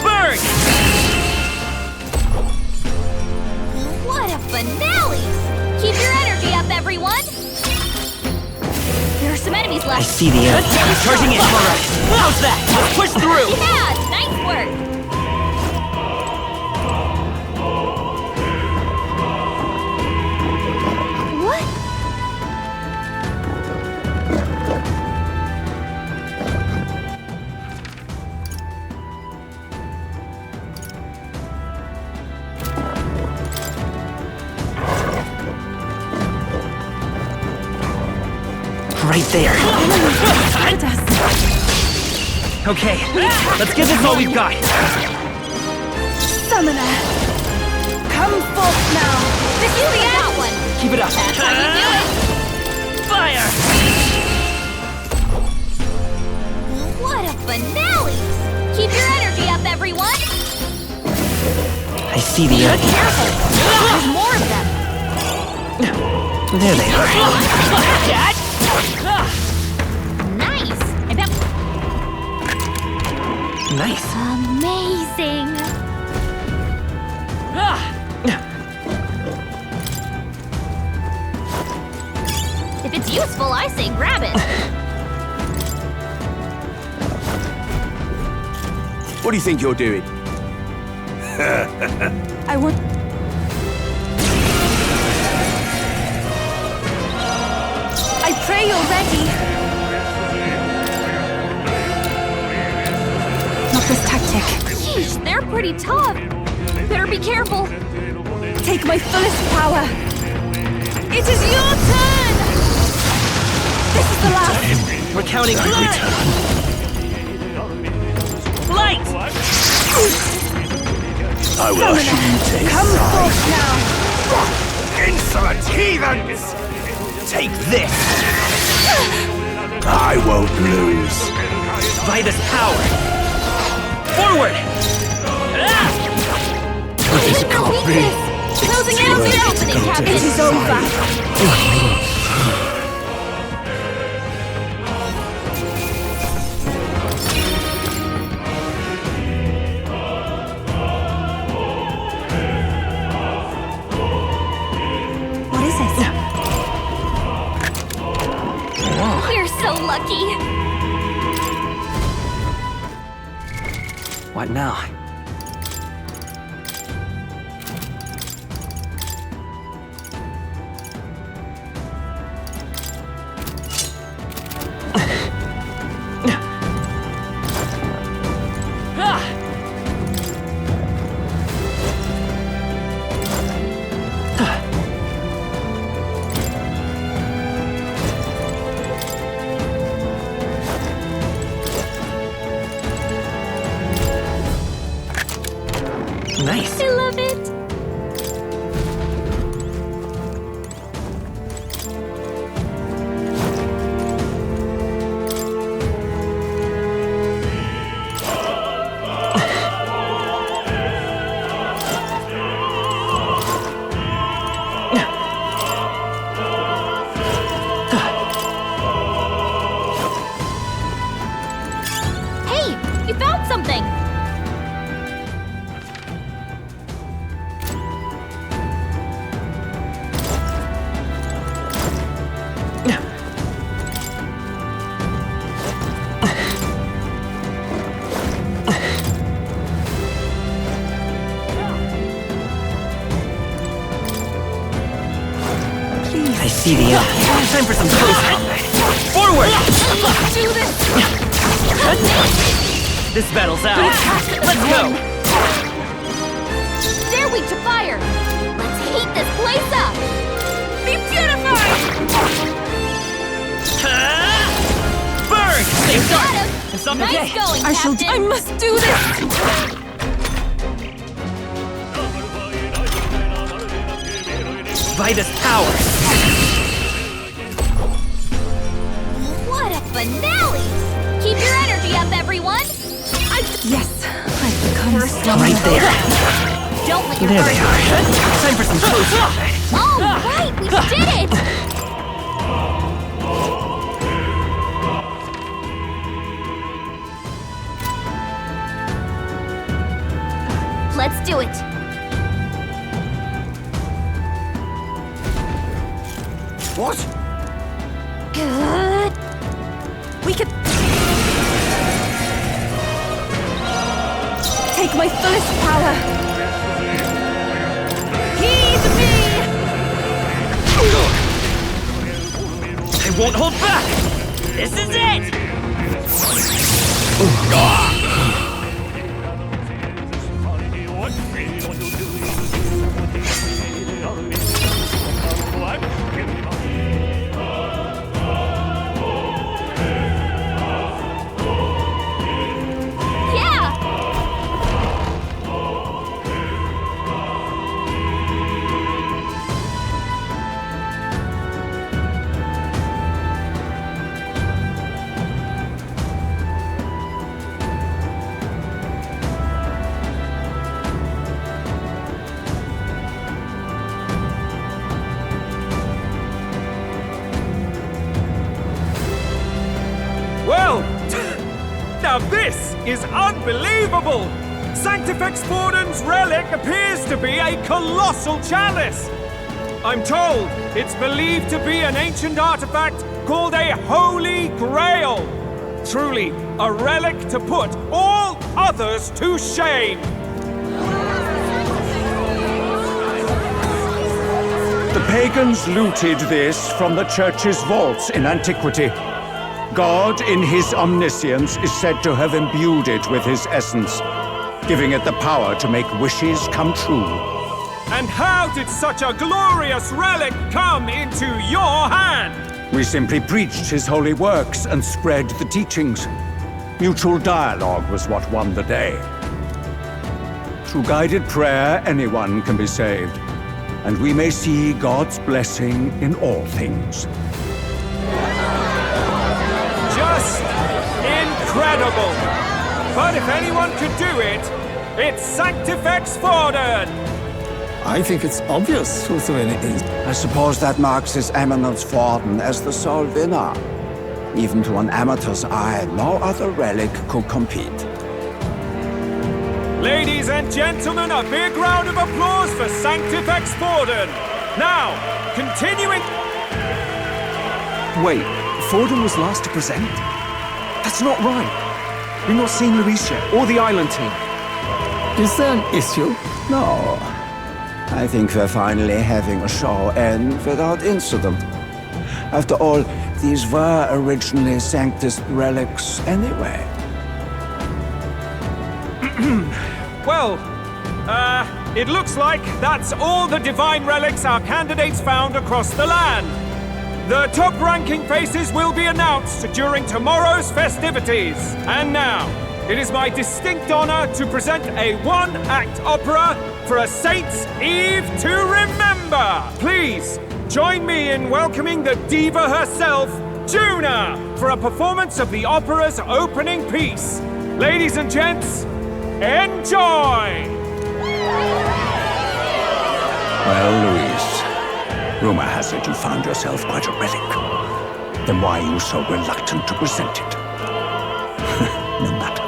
Burn! What a finale! Keep your energy up, everyone! There are some enemies I left. see the end. Charging in. Alright. How's that? Let's push through! Yeah, nice work! What? Right there. Okay, let's give this all we've got. Summoner, come forth now. This is the that one! Keep it up. That's how you do it! Fire! What a finale! Keep your energy up, everyone! I see the end. Careful! There's more of them! There they are. Dad! Nice! I bet... Nice. Amazing! If it's useful, I say grab it! What do you think you're doing? I want... I pray you're ready. Not this tactic. Sheesh, they're pretty tough! Better be careful! Take my fullest power. It is your turn! This is the last. We're counting on you. Light! I will usher you to his Come side. forth now. Insolent heathens! Take this! I won't lose. By this power! Forward! This can't be. Closing out the opening, Captain! It is over. so lucky. What now? Nice. I love it. Hey, you found something. I see the end. Time for some close combat. Forward! Let's do this. This battle's out. Let's go! Stairway to fire. Let's heat this place up. Be beautified. Burn! You got him. It's not Nice okay. going, I shall. Captain. I must do this! By this power. What a finale! Keep your energy up, everyone. Yes, I've become strong. Right there. Don't let your There heart they are. Time for some close combat. All right, we did it! Let's do it. What? Good. We could take my fullest power. Heed me! I won't hold back. This is it. Yeah! Well, now this is unbelievable! Sanctifex Forden's relic appears to be a colossal chalice! I'm told it's believed to be an ancient artifact called a Holy Grail! Truly, a relic to put all others to shame! The pagans looted this from the church's vaults in antiquity. God, in his omniscience, is said to have imbued it with his essence, giving it the power to make wishes come true. And how did such a glorious relic come into your hand? We simply preached his holy works and spread the teachings. Mutual dialogue was what won the day. Through guided prayer, anyone can be saved, and we may see God's blessing in all things. Just incredible! But if anyone could do it, it's Sanctifex Forden! I think it's obvious who Thrin is. I suppose that marks His Eminence Forden as the sole winner. Even to an amateur's eye, no other relic could compete. Ladies and gentlemen, a big round of applause for Sanctifex Forden! Now, continuing... Wait, Forden was last to present? That's not right. We've not seen Luis yet, or the island team. Is there an issue? No. I think we're finally having a show end without incident. After all, these were originally Sanctus relics anyway. Well, it looks like that's all the divine relics our candidates found across the land. The top-ranking faces will be announced during tomorrow's festivities. And now, it is my distinct honor to present a one-act opera for a Saint's Eve to remember. Please, join me in welcoming the diva herself, Juna, for a performance of the opera's opening piece. Ladies and gents, enjoy! Well, Luis, rumor has it you found yourself quite a relic. Then why are you so reluctant to present it? No matter.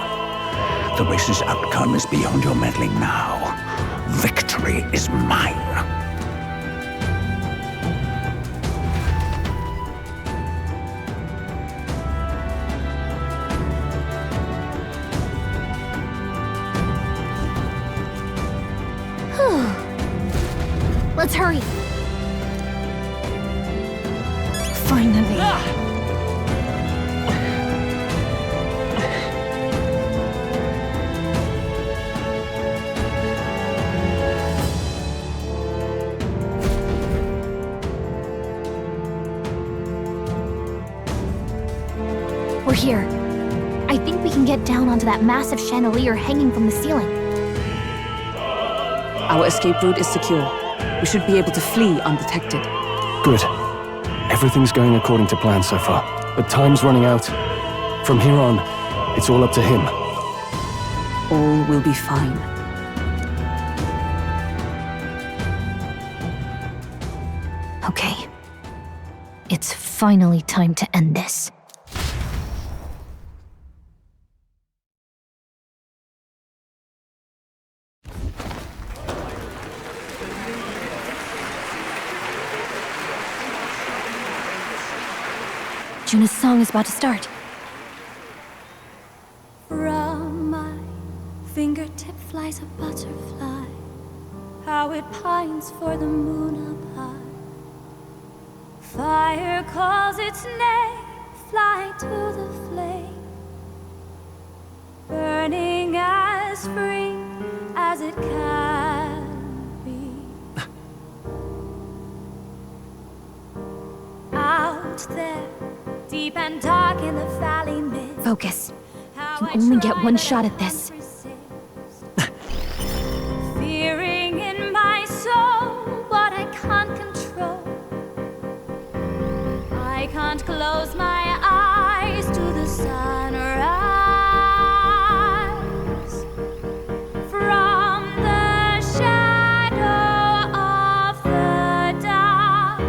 The race's outcome is beyond your meddling now. Victory is mine. Let's hurry. Finally. We're here. I think we can get down onto that massive chandelier hanging from the ceiling. Our escape route is secure. We should be able to flee undetected. Good. Everything's going according to plan so far, but time's running out. From here on, it's all up to him. All will be fine. Okay. It's finally time to end this. Juna's song is about to start. From my fingertip flies a butterfly, how it pines for the moon up high. Fire calls its name, fly to the flame, burning as free as it can be. Out there, deep and dark in the valley mist. Focus. You only get one shot at this. Fearing in my soul what I can't control. I can't close my eyes to the sunrise. From the shadow of the dark,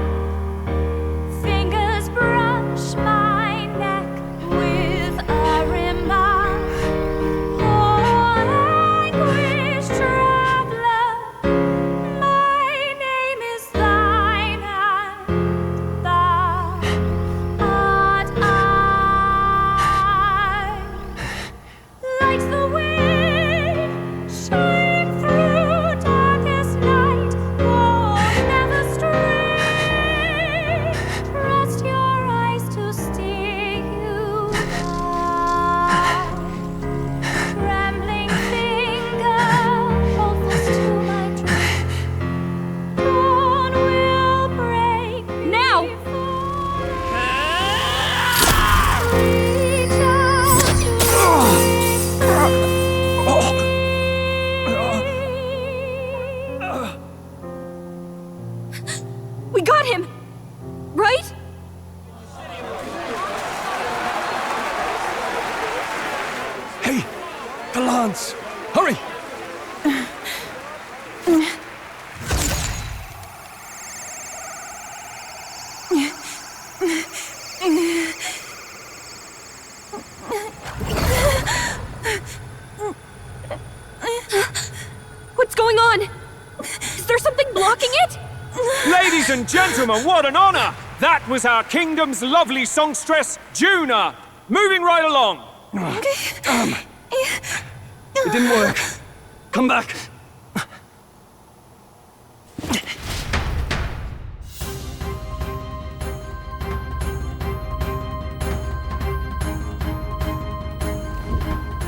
fingers brush my neck with a remark. Oh, anguish traveler, my name is thine, and thou art I. Like the wind, shine through darkest night. Oh, never stray. Trust your eyes to steer you by. Trembling finger, hold fast to my dream. Dawn will break now. Reach out We got him! Right? Hey! The lance! Hurry! What's going on? Is there something blocking it? Ladies and gentlemen, what an honor! That was our kingdom's lovely songstress, Juna. Moving right along. It didn't work. Come back.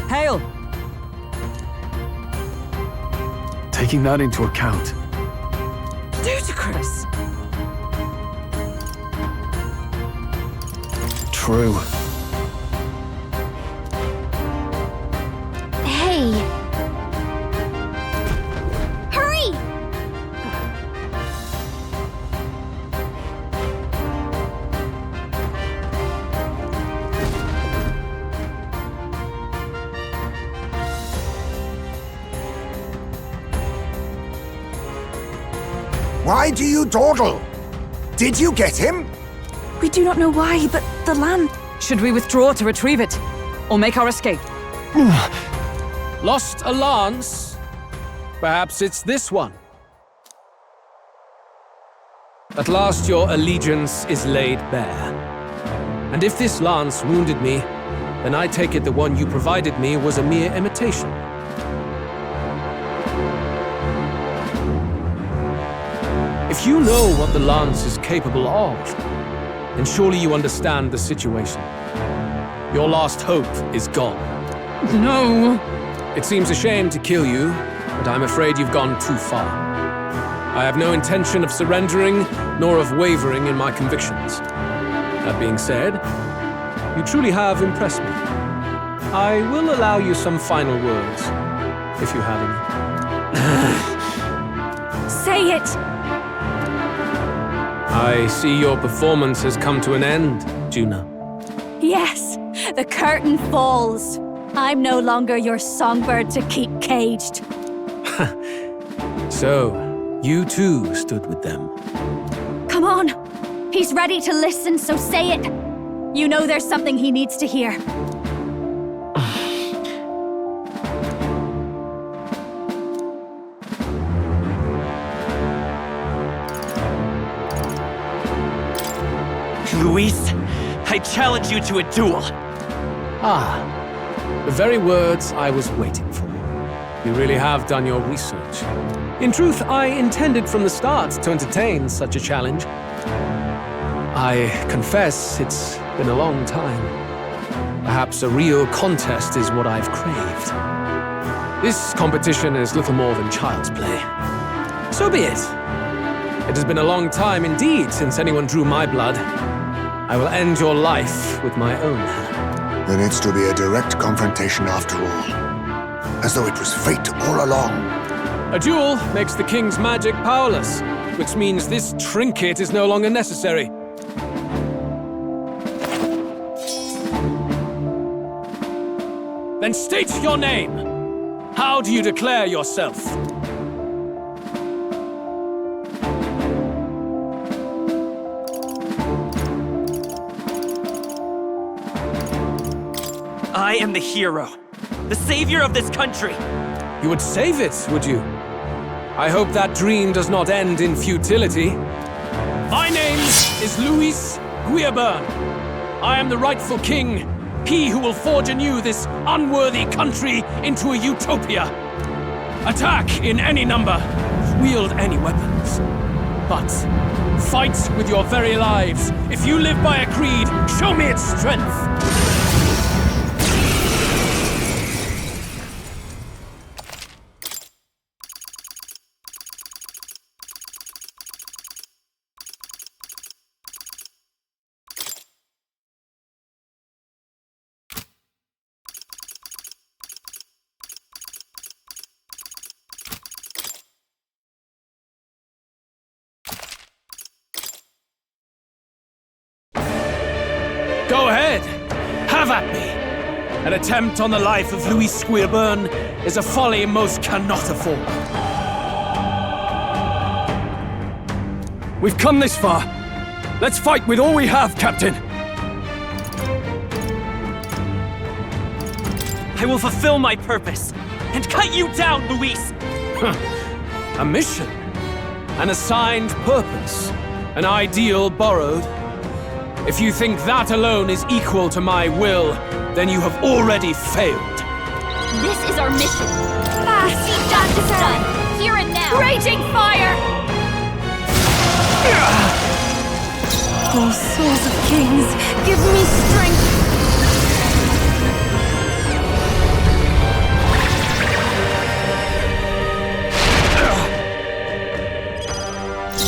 Hail! Taking that into account. Ludicrous! True. Hey! Hurry! Why do you dawdle? Did you get him? We do not know why, but the land... Should we withdraw to retrieve it? Or make our escape? Lost a lance? Perhaps it's this one. At last your allegiance is laid bare. And if this lance wounded me, then I take it the one you provided me was a mere imitation. If you know what the lance is capable of, then surely you understand the situation. Your last hope is gone. No! It seems a shame to kill you, but I'm afraid you've gone too far. I have no intention of surrendering, nor of wavering in my convictions. That being said, you truly have impressed me. I will allow you some final words, if you have any. Say it! I see your performance has come to an end, Juna. Yes, the curtain falls. I'm no longer your songbird to keep caged. So, you too stood with them. Come on! He's ready to listen, so say it! You know there's something he needs to hear. Luis, I challenge you to a duel. Ah, the very words I was waiting for. You really have done your research. In truth, I intended from the start to entertain such a challenge. I confess it's been a long time. Perhaps a real contest is what I've craved. This competition is little more than child's play. So be it. It has been a long time indeed since anyone drew my blood. I will end your life with my own hand. Then it's to be a direct confrontation after all. As though it was fate all along. A duel makes the king's magic powerless, which means this trinket is no longer necessary. Then state your name. How do you declare yourself? I am the hero, the savior of this country. You would save it, would you? I hope that dream does not end in futility. My name is Luis Guiaburn. I am the rightful king, he who will forge anew this unworthy country into a utopia. Attack in any number, wield any weapons. But fight with your very lives. If you live by a creed, show me its strength. Go ahead! Have at me! An attempt on the life of Luis Guiaburn is a folly most cannot afford. We've come this far. Let's fight with all we have, Captain. I will fulfill my purpose and cut you down, Luis! A mission, an assigned purpose, an ideal borrowed. If you think that alone is equal to my will, then you have already failed. This is our mission. See justice done, here and now. Raging fire! Oh, souls of kings, give me strength!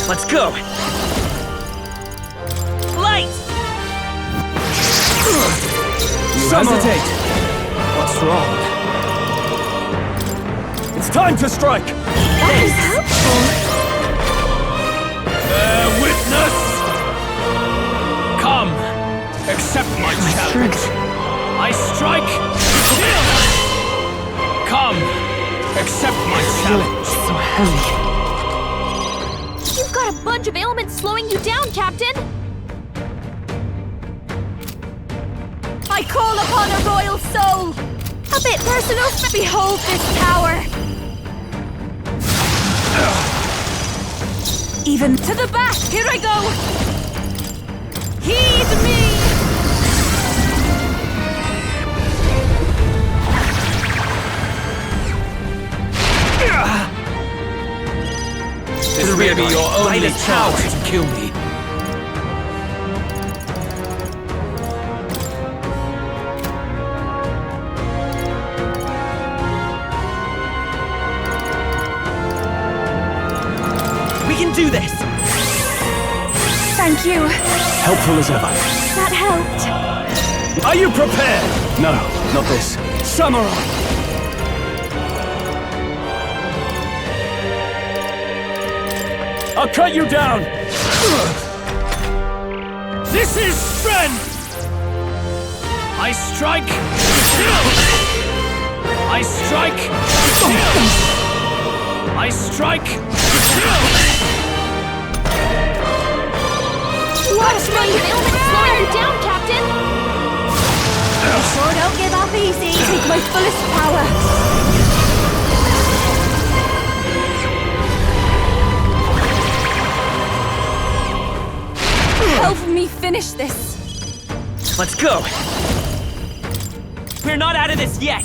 Let's go! Light! You hesitate. What's wrong? It's time to strike! That is helpful! Bear witness! Come, accept my challenge. I strike, kill! Come, accept my challenge. So heavy. You've got a bunch of ailments slowing you down, Captain! I call upon a royal soul! A bit personal, behold this power! Even to the back, here I go! Heed me! This may be your only chance to kill me. We can do this! thank you. Helpful as ever. That helped. Are you prepared? No, not this. Samurai! I'll cut you down! This is strength! I strike, kill! I strike, kill! I strike, kill! Watch me! Ailments slowing you down, Captain! You sure don't give up easy. Take my fullest power. Help me finish this. Let's go! We're not out of this yet!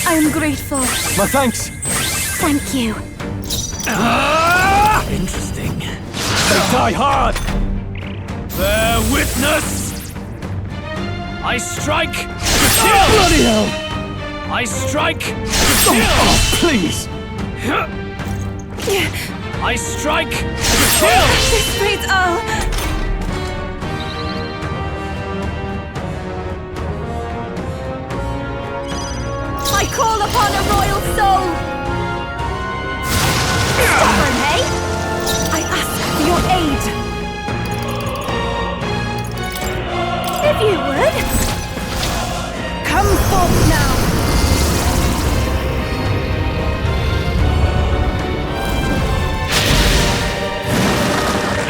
I am grateful. My thanks. Thank you. Interesting. They die hard! Bear witness! I strike, kill! Bloody hell! I strike, Oh, please! I strike, kill! This beats all. I call upon a royal soul. Stubborn, hey? I ask for your aid. If you would. Come forth now.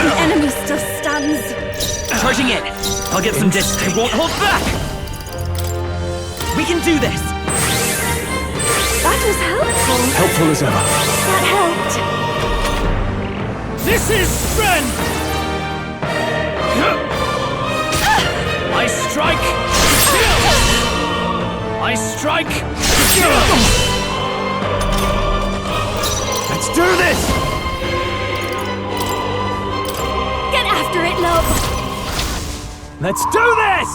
The enemy still stands. Charging in! I'll get some distance. I won't hold back! We can do this! That was helpful. Helpful as ever. That helped. This is strength! I strike, kill! I strike, kill! Let's do this! Get after it, love. Let's do this!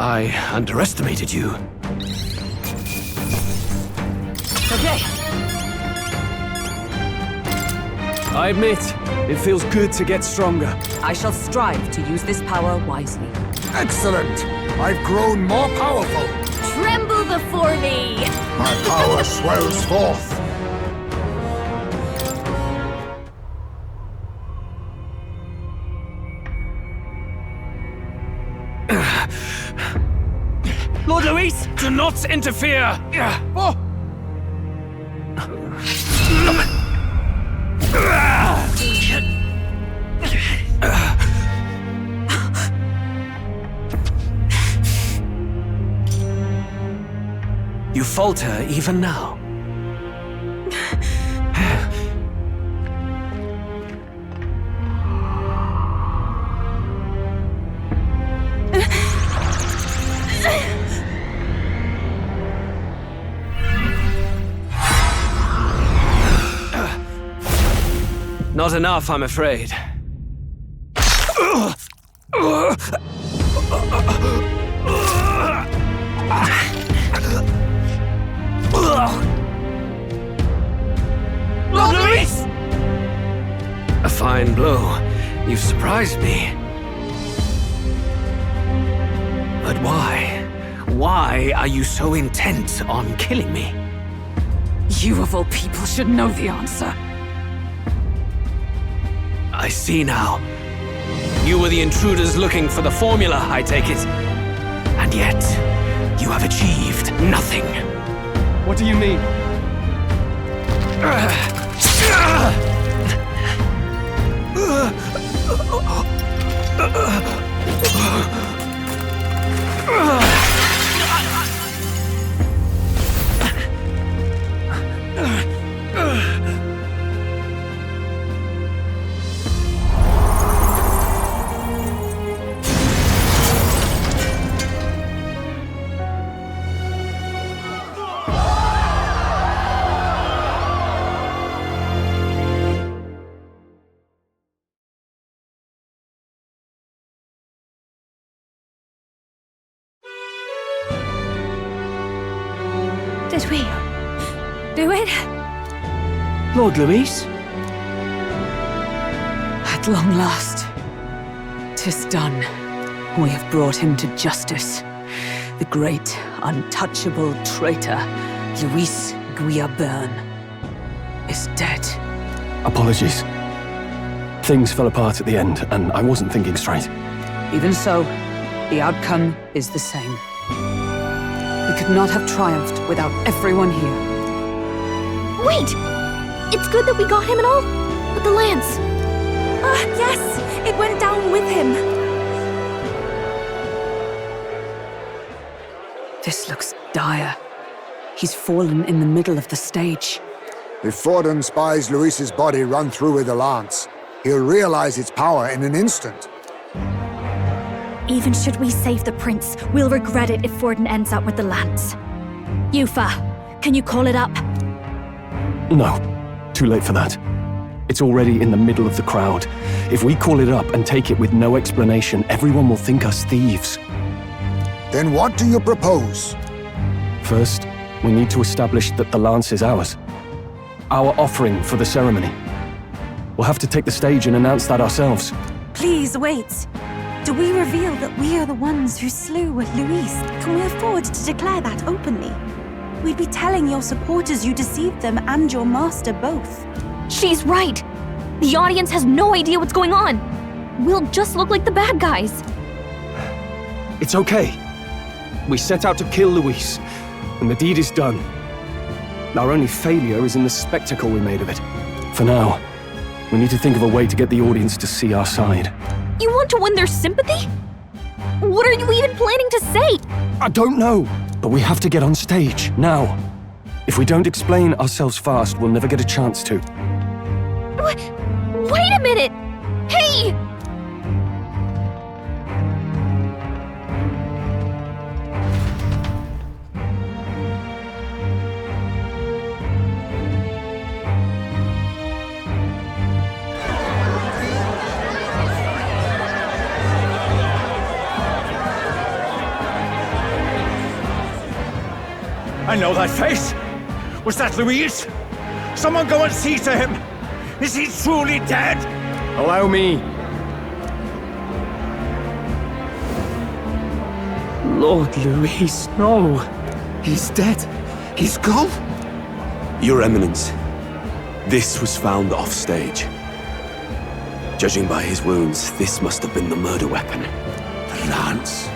I underestimated you. Okay. I admit, it feels good to get stronger. I shall strive to use this power wisely. Excellent! I've grown more powerful. Tremble before me! My power swells forth. Lord Luis, do not interfere! Oh. You falter even now. Not enough, I'm afraid. Lord Luis! A fine blow. You've surprised me. But why? Why are you so intent on killing me? You of all people should know the answer. I see now. You were the intruders looking for the formula, I take it. And yet, you have achieved nothing. What do you mean? Did we do it? Lord Luis? At long last, 'tis done. We have brought him to justice. The great, untouchable traitor, Luis Guillabern, is dead. Apologies. Things fell apart at the end, and I wasn't thinking straight. Even so, the outcome is the same. We could not have triumphed without everyone here. Wait! It's good that we got him and all, but the lance... Yes! It went down with him! This looks dire. He's fallen in the middle of the stage. If Forden spies Luis's body run through with a lance, he'll realize its power in an instant. Even should we save the prince, we'll regret it if Forden ends up with the lance. Yufa, can you call it up? No, too late for that. It's already in the middle of the crowd. If we call it up and take it with no explanation, everyone will think us thieves. Then what do you propose? First, we need to establish that the lance is ours. Our offering for the ceremony. We'll have to take the stage and announce that ourselves. Please wait. Do we reveal that we are the ones who slew Luis? Can we afford to declare that openly? We'd be telling your supporters you deceived them and your master both. She's right! The audience has no idea what's going on! We'll just look like the bad guys. It's okay. We set out to kill Luis, and the deed is done. Our only failure is in the spectacle we made of it. For now, we need to think of a way to get the audience to see our side. You want to win their sympathy? What are you even planning to say? I don't know, but we have to get on stage, now. If we don't explain ourselves fast, we'll never get a chance to. Wait a minute! Hey! I know that face. Was that Luis? Someone go and see to him. Is he truly dead? Allow me. Lord Luis, no. He's dead. He's gone. Your Eminence, this was found off-stage. Judging by his wounds, this must have been the murder weapon. The lance.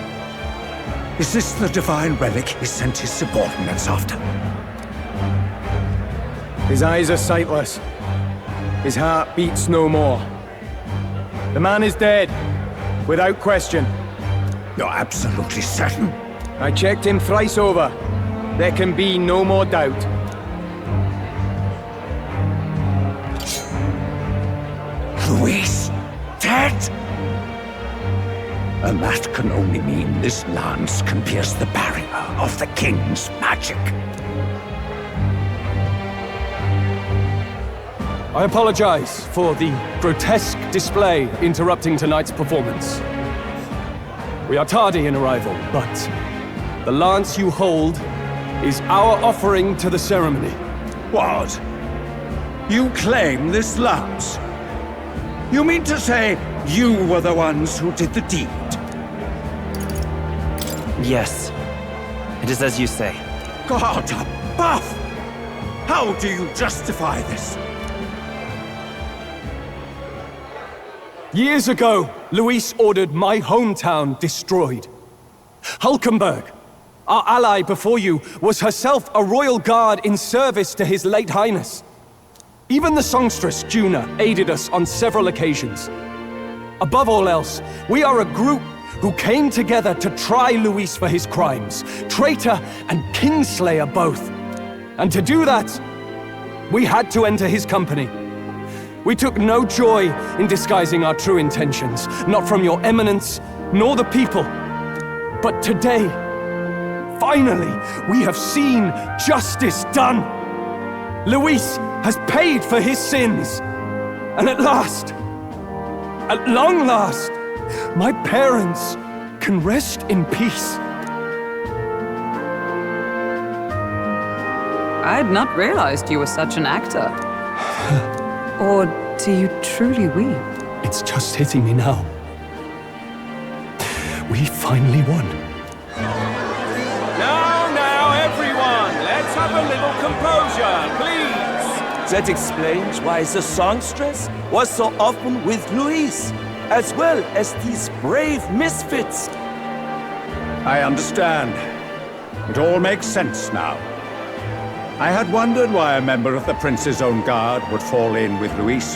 Is this the divine relic he sent his subordinates after? His eyes are sightless. His heart beats no more. The man is dead, without question. You're absolutely certain? I checked him thrice over. there can be no more doubt. Luis, dead? And that can only mean this lance can pierce the barrier of the king's magic. I apologize for the grotesque display interrupting tonight's performance. We are tardy in arrival, but the lance you hold is our offering to the ceremony. What? You claim this lance? You mean to say you were the ones who did the deed? Yes. It is as you say. God above! How do you justify this? Years ago, Luis ordered my hometown destroyed. Hulkenberg, our ally before you, was herself a royal guard in service to his late highness. Even the songstress, Juna, aided us on several occasions. Above all else, we are a group who came together to try Luis for his crimes, traitor and kingslayer both. And to do that, we had to enter his company. We took no joy in disguising our true intentions, not from your eminence, nor the people. But today, finally, we have seen justice done. Luis has paid for his sins. And at last, at long last, my parents can rest in peace. I had not realized you were such an actor. Or do you truly weep? It's just hitting me now. We finally won. Now, everyone, let's have a little composure, please. That explains why the songstress was so often with Luis, as well as these brave misfits. I understand. It all makes sense now. I had wondered why a member of the Prince's own guard would fall in with Luis.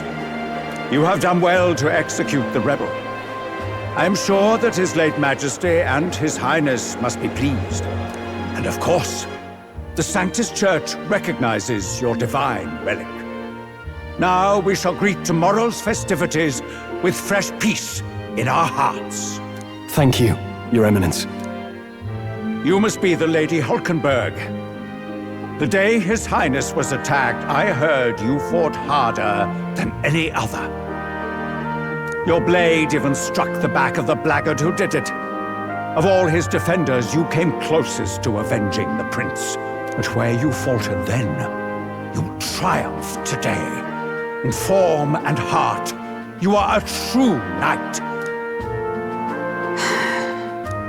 You have done well to execute the rebel. I am sure that His late Majesty and His Highness must be pleased. And of course, the Sanctus Church recognizes your divine relic. Now we shall greet tomorrow's festivities with fresh peace in our hearts. Thank you, Your Eminence. You must be the Lady Hulkenberg. The day His Highness was attacked, I heard you fought harder than any other. Your blade even struck the back of the blackguard who did it. Of all his defenders, you came closest to avenging the prince. But where you faltered then, you triumph today. In form and heart, you are a true knight.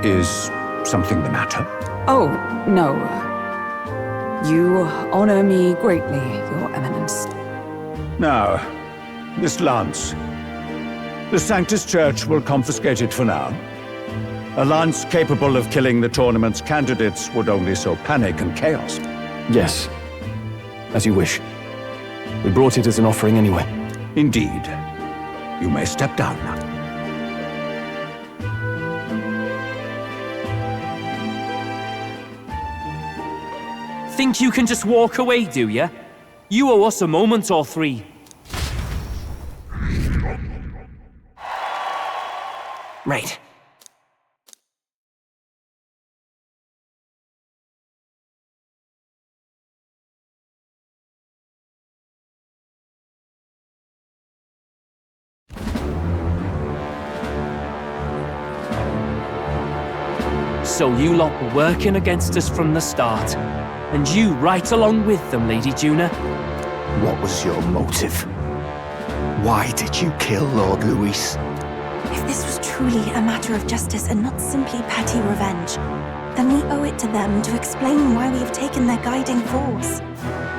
Is something the matter? Oh, no. You honor me greatly, Your Eminence. Now, this lance. The Sanctus Church will confiscate it for now. A lance capable of killing the tournament's candidates would only sow panic and chaos. Yes, as you wish. We brought it as an offering anyway. Indeed. You may step down now. Think you can just walk away, do ya? You owe us a moment or three. Right. So you lot were working against us from the start. And you right along with them, Lady Juna. What was your motive? Why did you kill Lord Luis? If this was truly a matter of justice and not simply petty revenge, then we owe it to them to explain why we have taken their guiding force.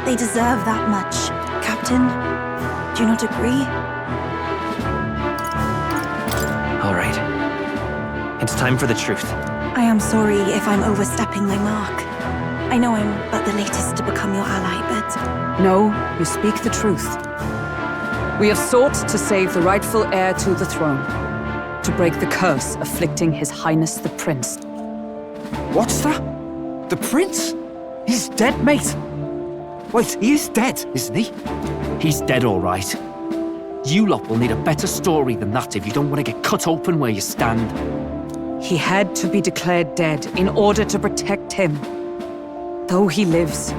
They deserve that much. Captain, do you not agree? All right. It's time for the truth. I am sorry if I'm overstepping my mark. I know I'm but the latest to become your ally, but... No, you speak the truth. We have sought to save the rightful heir to the throne, to break the curse afflicting His Highness the Prince. What's that? The Prince? He's dead, mate. Wait, he is dead, isn't he? He's dead, all right. You lot will need a better story than that if you don't want to get cut open where you stand. He had to be declared dead in order to protect him. Though he lives,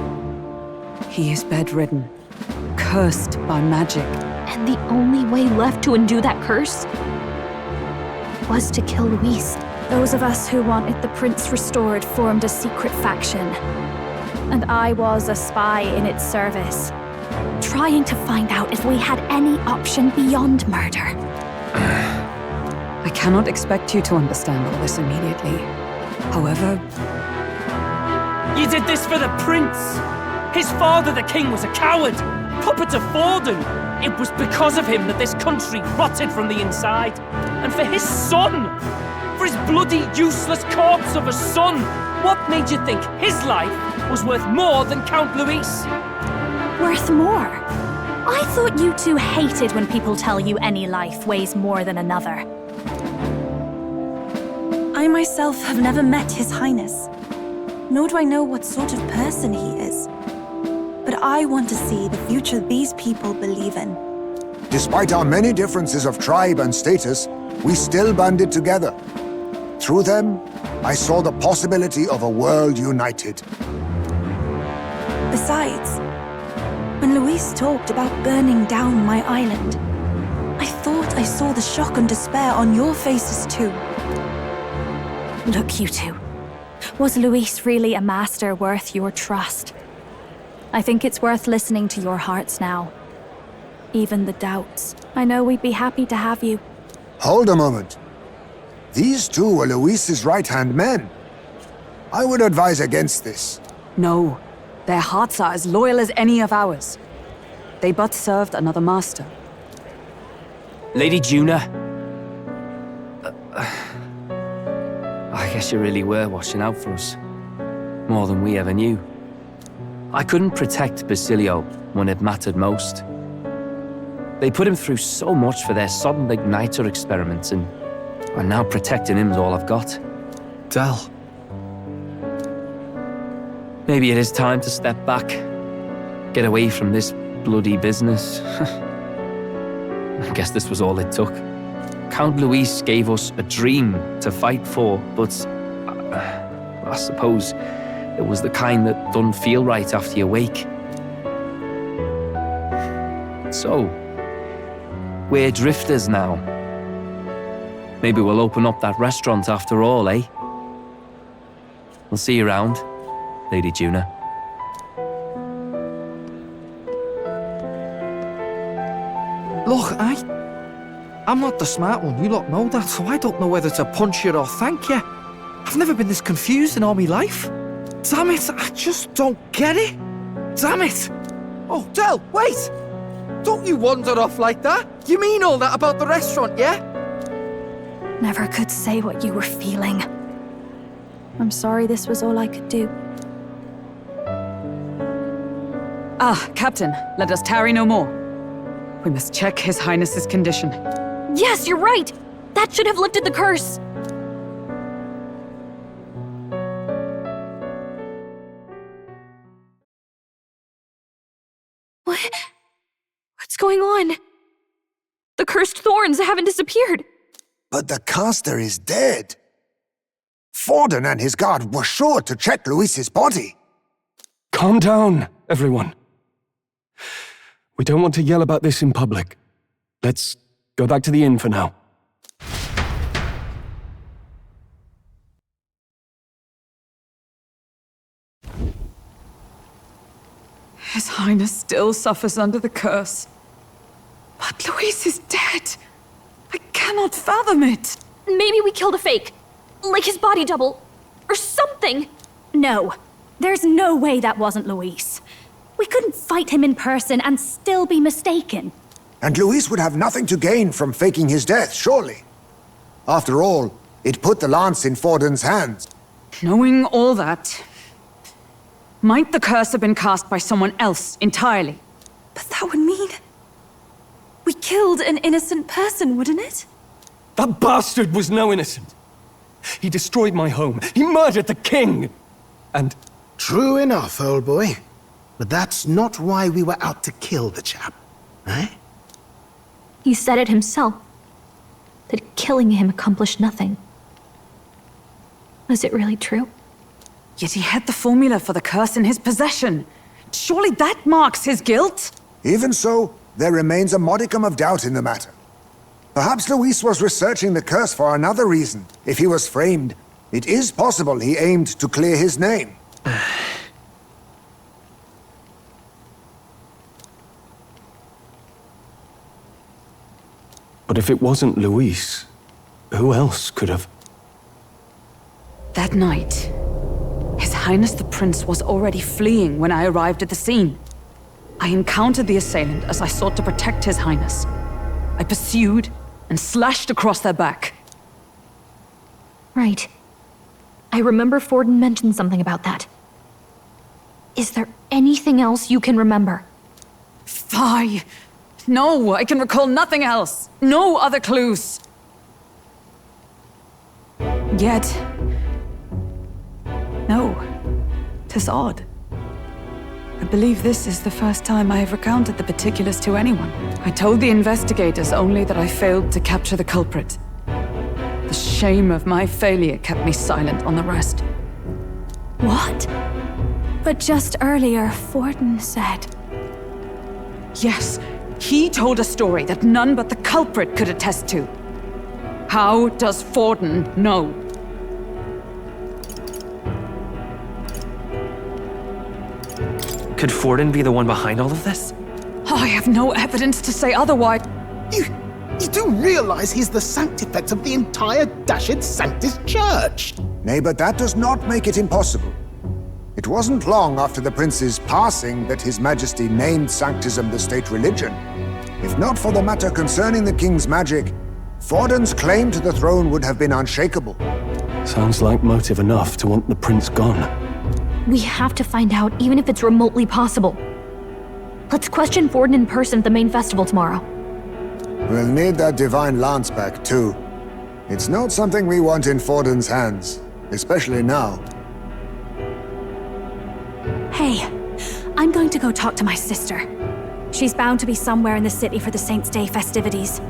he is bedridden, cursed by magic. And the only way left to undo that curse was to kill Luis. Those of us who wanted the prince restored formed a secret faction. And I was a spy in its service, trying to find out if we had any option beyond murder. I cannot expect you to understand all this immediately. However... You did this for the prince! His father, the king, was a coward! Puppet of Forden! It was because of him that this country rotted from the inside. And for his son! For his bloody, useless corpse of a son! What made you think his life was worth more than Count Luis? Worth more? I thought you two hated when people tell you any life weighs more than another. I myself have never met His Highness, nor do I know what sort of person he is. But I want to see the future these people believe in. Despite our many differences of tribe and status, we still banded together. Through them, I saw the possibility of a world united. Besides, when Luis talked about burning down my island, I thought I saw the shock and despair on your faces too. Look, you two. Was Luis really a master worth your trust? I think it's worth listening to your hearts now. Even the doubts. I know we'd be happy to have you. Hold a moment. These two were Luis's right-hand men. I would advise against this. No, their hearts are as loyal as any of ours. They but served another master. Lady Juna. I guess you really were watching out for us. More than we ever knew. I couldn't protect Basilio when it mattered most. They put him through so much for their sudden igniter experiments, and now protecting him's all I've got. Del. Maybe it is time to step back. Get away from this bloody business. I guess this was all it took. Count Luis gave us a dream to fight for, but I suppose it was the kind that doesn't feel right after you wake. So, we're drifters now. Maybe we'll open up that restaurant after all, eh? We'll see you around, Lady Juna. Look, I'm not the smart one, you lot know that, so I don't know whether to punch you or thank you. I've never been this confused in all my life. Damn it, I just don't get it. Damn it. Oh, Del, wait! Don't you wander off like that? You mean all that about the restaurant, yeah? Never could say what you were feeling. I'm sorry this was all I could do. Ah, Captain, let us tarry no more. We must check His Highness's condition. Yes, you're right! That should have lifted the curse! What's going on? The cursed thorns haven't disappeared. But the caster is dead. Forden and his guard were sure to check Luis's body. Calm down, everyone. We don't want to yell about this in public. Let's go back to the inn for now. His Highness still suffers under the curse. But Luis is dead. I cannot fathom it. Maybe we killed a fake. Like his body double. Or something. No. There's no way that wasn't Luis. We couldn't fight him in person and still be mistaken. And Luis would have nothing to gain from faking his death, surely. After all, it put the lance in Forden's hands. Knowing all that, might the curse have been cast by someone else entirely? But that would mean... we killed an innocent person, wouldn't it? That bastard was no innocent. He destroyed my home. He murdered the king. And True enough, old boy. But that's not why we were out to kill the chap, eh? He said it himself. That killing him accomplished nothing. Was it really true? Yet he had the formula for the curse in his possession. Surely that marks his guilt? Even so, there remains a modicum of doubt in the matter. Perhaps Luis was researching the curse for another reason. If he was framed, it is possible he aimed to clear his name. But if it wasn't Luis, who else could have? That night, His Highness the Prince was already fleeing when I arrived at the scene. I encountered the assailant as I sought to protect His Highness. I pursued and slashed across their back. Right. I remember Forden mentioned something about that. Is there anything else you can remember? Fie! No, I can recall nothing else. No other clues. Yet... no. 'Tis odd. I believe this is the first time I have recounted the particulars to anyone. I told the investigators only that I failed to capture the culprit. The shame of my failure kept me silent on the rest. What? But just earlier, Forden said... Yes, he told a story that none but the culprit could attest to. How does Forden know? Could Forden be the one behind all of this? I have no evidence to say otherwise. You do realize he's the sanctifex of the entire dashed Sanctus Church? Nay, but that does not make it impossible. It wasn't long after the prince's passing that His Majesty named Sanctism the state religion. If not for the matter concerning the king's magic, Forden's claim to the throne would have been unshakable. Sounds like motive enough to want the prince gone. We have to find out, even if it's remotely possible. Let's question Forden in person at the main festival tomorrow. We'll need that divine lance back, too. It's not something we want in Forden's hands, especially now. Hey, I'm going to go talk to my sister. She's bound to be somewhere in the city for the Saints' Day festivities.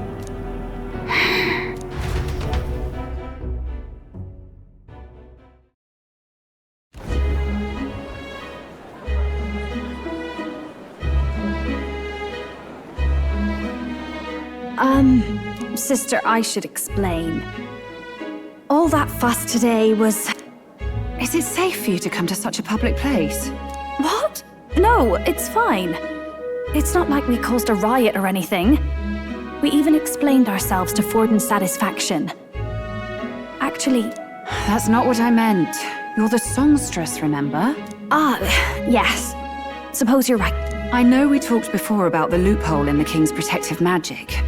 Sister, I should explain. All that fuss today was... Is it safe for you to come to such a public place? What? No, it's fine. It's not like we caused a riot or anything. We even explained ourselves to Forden's satisfaction. Actually... That's not what I meant. You're the songstress, remember? Yes. Suppose you're right. I know we talked before about the loophole in the king's protective magic.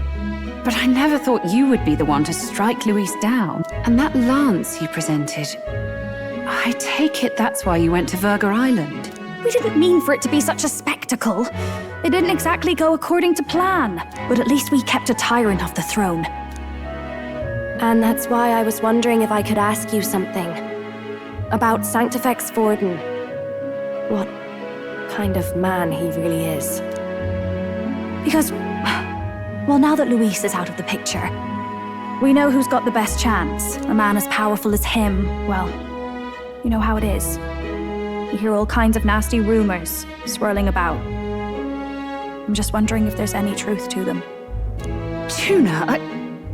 But I never thought you would be the one to strike Luis down. And that lance he presented... I take it that's why you went to Virga Island. We didn't mean for it to be such a spectacle. It didn't exactly go according to plan. But at least we kept a tyrant off the throne. And that's why I was wondering if I could ask you something. About Sanctifex Forden. What kind of man he really is. Because... well, now that Luis is out of the picture, we know who's got the best chance. A man as powerful as him, well, you know how it is. You hear all kinds of nasty rumors swirling about. I'm just wondering if there's any truth to them. Tuna,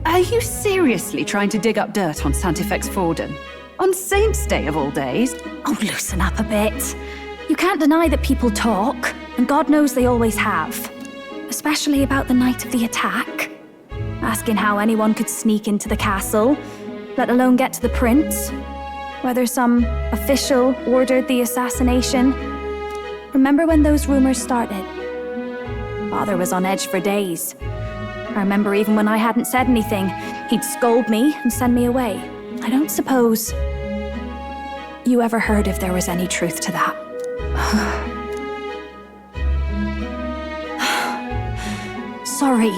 are you seriously trying to dig up dirt on Sanctifex Forden? On Saints' Day of all days? Oh, loosen up a bit. You can't deny that people talk, and God knows they always have. Especially about the night of the attack. Asking how anyone could sneak into the castle, let alone get to the prince. Whether some official ordered the assassination. Remember when those rumors started? Father was on edge for days. I remember even when I hadn't said anything, he'd scold me and send me away. I don't suppose you ever heard if there was any truth to that. Sorry.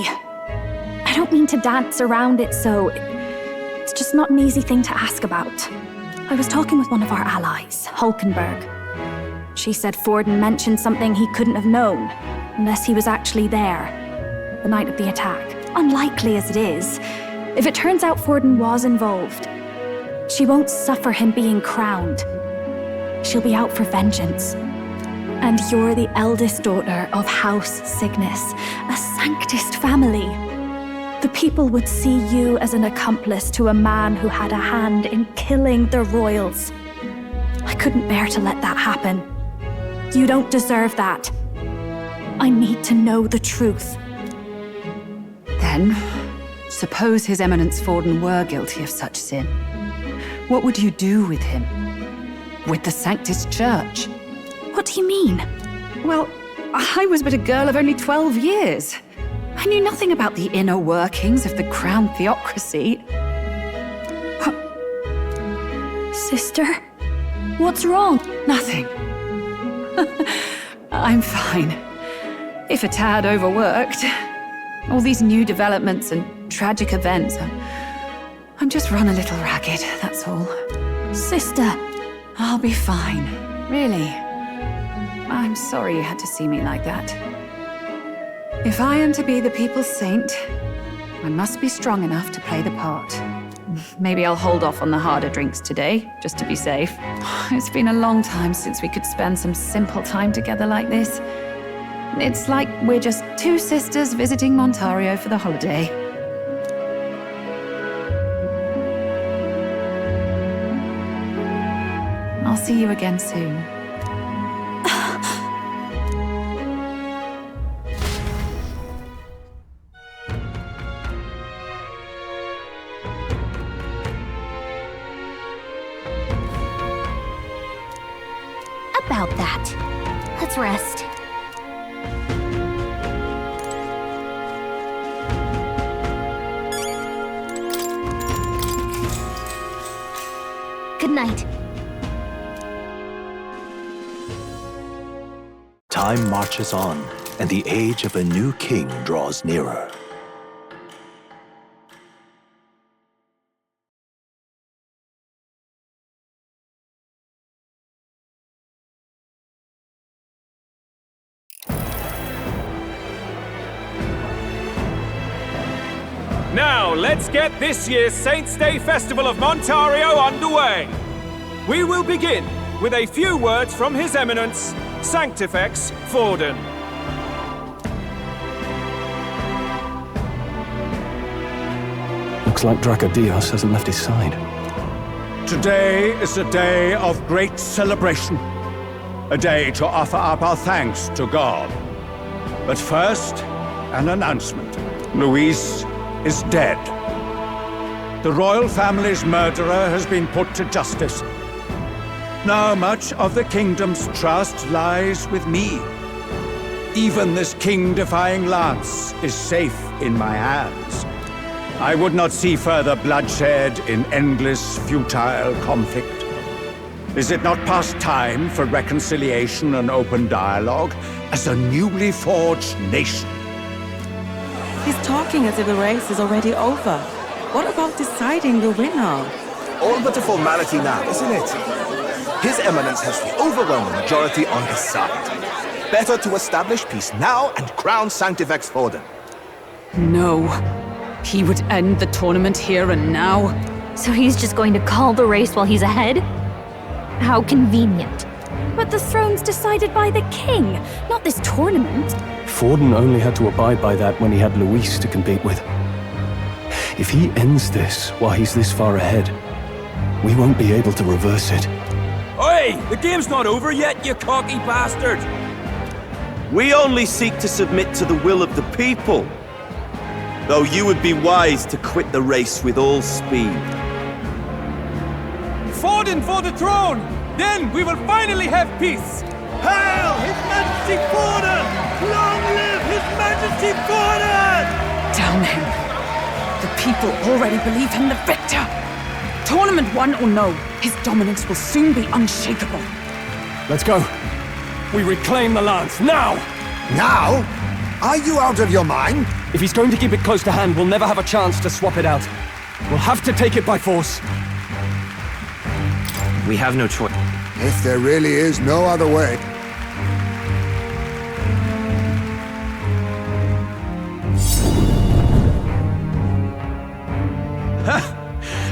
I don't mean to dance around it so... It's just not an easy thing to ask about. I was talking with one of our allies, Hulkenberg. She said Forden mentioned something he couldn't have known, unless he was actually there, the night of the attack. Unlikely as it is, if it turns out Forden was involved, she won't suffer him being crowned. She'll be out for vengeance. And you're the eldest daughter of House Cygnus, a Sanctist family. The people would see you as an accomplice to a man who had a hand in killing the royals. I couldn't bear to let that happen. You don't deserve that. I need to know the truth. Then, suppose His Eminence Forden were guilty of such sin. What would you do with him? With the Sanctus Church? What do you mean? Well, I was but a girl of only 12 years. I knew nothing about the inner workings of the crown theocracy. Sister? What's wrong? Nothing. I'm fine. If a tad overworked. All these new developments and tragic events. I'm just run a little ragged, that's all. Sister! I'll be fine. Really. I'm sorry you had to see me like that. If I am to be the people's saint, I must be strong enough to play the part. Maybe I'll hold off on the harder drinks today, just to be safe. It's been a long time since we could spend some simple time together like this. It's like we're just two sisters visiting Montario for the holiday. I'll see you again soon. About that. Let's rest. Good night. Time marches on, and the age of a new king draws nearer. Now, let's get this year's Saints' Day Festival of Montario underway. We will begin with a few words from His Eminence, Sanctifex Forden. Looks like Dracodios hasn't left his side. Today is a day of great celebration. A day to offer up our thanks to God. But first, an announcement. Luis is dead. The royal family's murderer has been put to justice. Now much of the kingdom's trust lies with me. Even this king-defying lance is safe in my hands. I would not see further bloodshed in endless, futile conflict. Is it not past time for reconciliation and open dialogue as a newly forged nation? He's talking as if the race is already over. What about deciding the winner? All but a formality now, isn't it? His Eminence has the overwhelming majority on his side. Better to establish peace now and crown Sanctifex Forden. No. He would end the tournament here and now. So he's just going to call the race while he's ahead? How convenient. But the throne's decided by the king, not this tournament. Forden only had to abide by that when he had Luis to compete with. If he ends this while he's this far ahead, we won't be able to reverse it. Oi! The game's not over yet, you cocky bastard! We only seek to submit to the will of the people. Though you would be wise to quit the race with all speed. Forden for the throne! Then we will finally have peace! Hail His Majesty Forden! Long live His Majesty Forden! Damn him. The people already believe him the victor. Tournament won or no, his dominance will soon be unshakable. Let's go. We reclaim the lance, now! Now? Are you out of your mind? If he's going to keep it close to hand, we'll never have a chance to swap it out. We'll have to take it by force. We have no choice. If there really is no other way.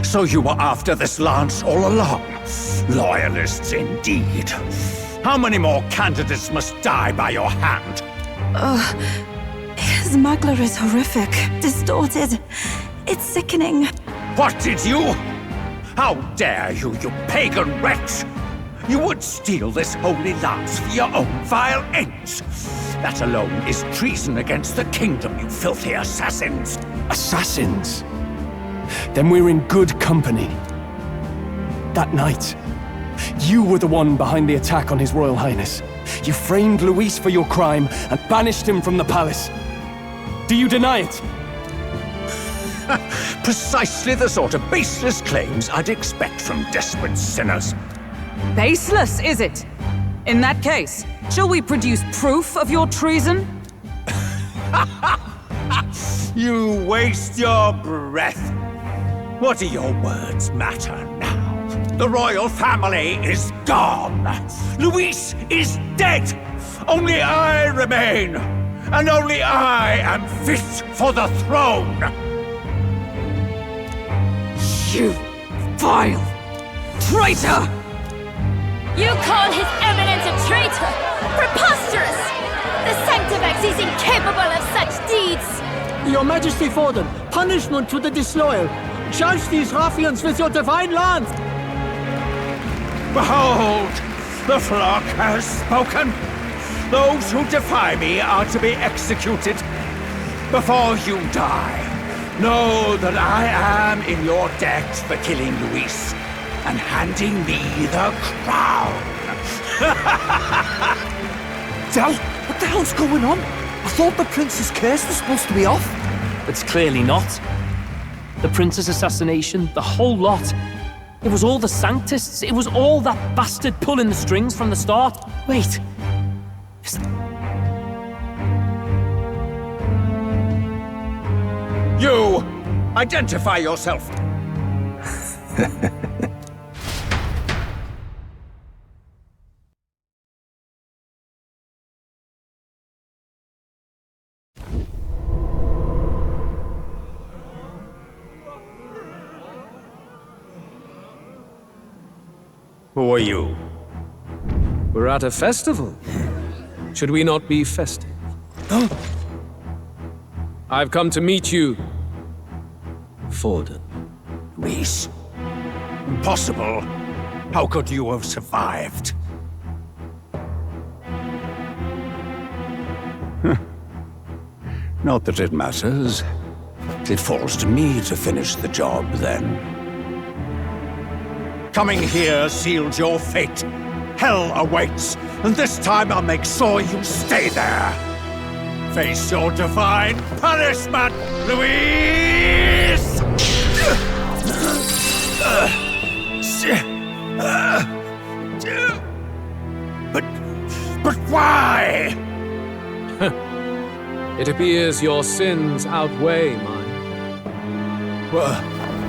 So you were after this lance all along? Loyalists indeed. How many more candidates must die by your hand? His smuggler is horrific, distorted. It's sickening. What did you? How dare you, you pagan wretch! You would steal this holy lance for your own vile ends. That alone is treason against the kingdom, you filthy assassins. Assassins? Then we're in good company. That night, you were the one behind the attack on His Royal Highness. You framed Luis for your crime and banished him from the palace. Do you deny it? Precisely the sort of baseless claims I'd expect from desperate sinners. Baseless, is it? In that case, shall we produce proof of your treason? You waste your breath. What do your words matter now? The royal family is gone. Luis is dead. Only I remain. And only I am fit for the throne. You vile traitor! You call His Eminence a traitor? Preposterous! The Sanctifex is incapable of such deeds! Your Majesty Forden, punishment to the disloyal. Judge these ruffians with your divine lance! Behold, the flock has spoken. Those who defy me are to be executed. Before you die, know that I am in your debt for killing Luis and handing me the crown. Del, what the hell's going on? I thought the prince's curse was supposed to be off. It's clearly not. The prince's assassination, the whole lot. It was all the Sanctists. It was all that bastard pulling the strings from the start. Wait. You! Identify yourself! Who are you? We're at a festival. Should we not be festive? I've come to meet you, Forden. Luis? Impossible. How could you have survived? Not that it matters. It falls to me to finish the job, then. Coming here sealed your fate. Hell awaits, and this time I'll make sure you stay there. Face your divine punishment, Luis! But why? It appears your sins outweigh mine.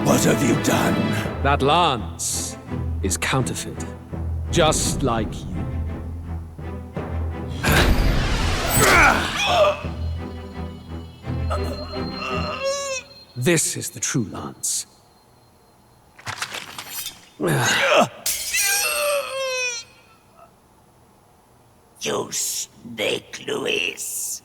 What have you done? That lance is counterfeit, just like you. This is the true lance. You snake, Luis.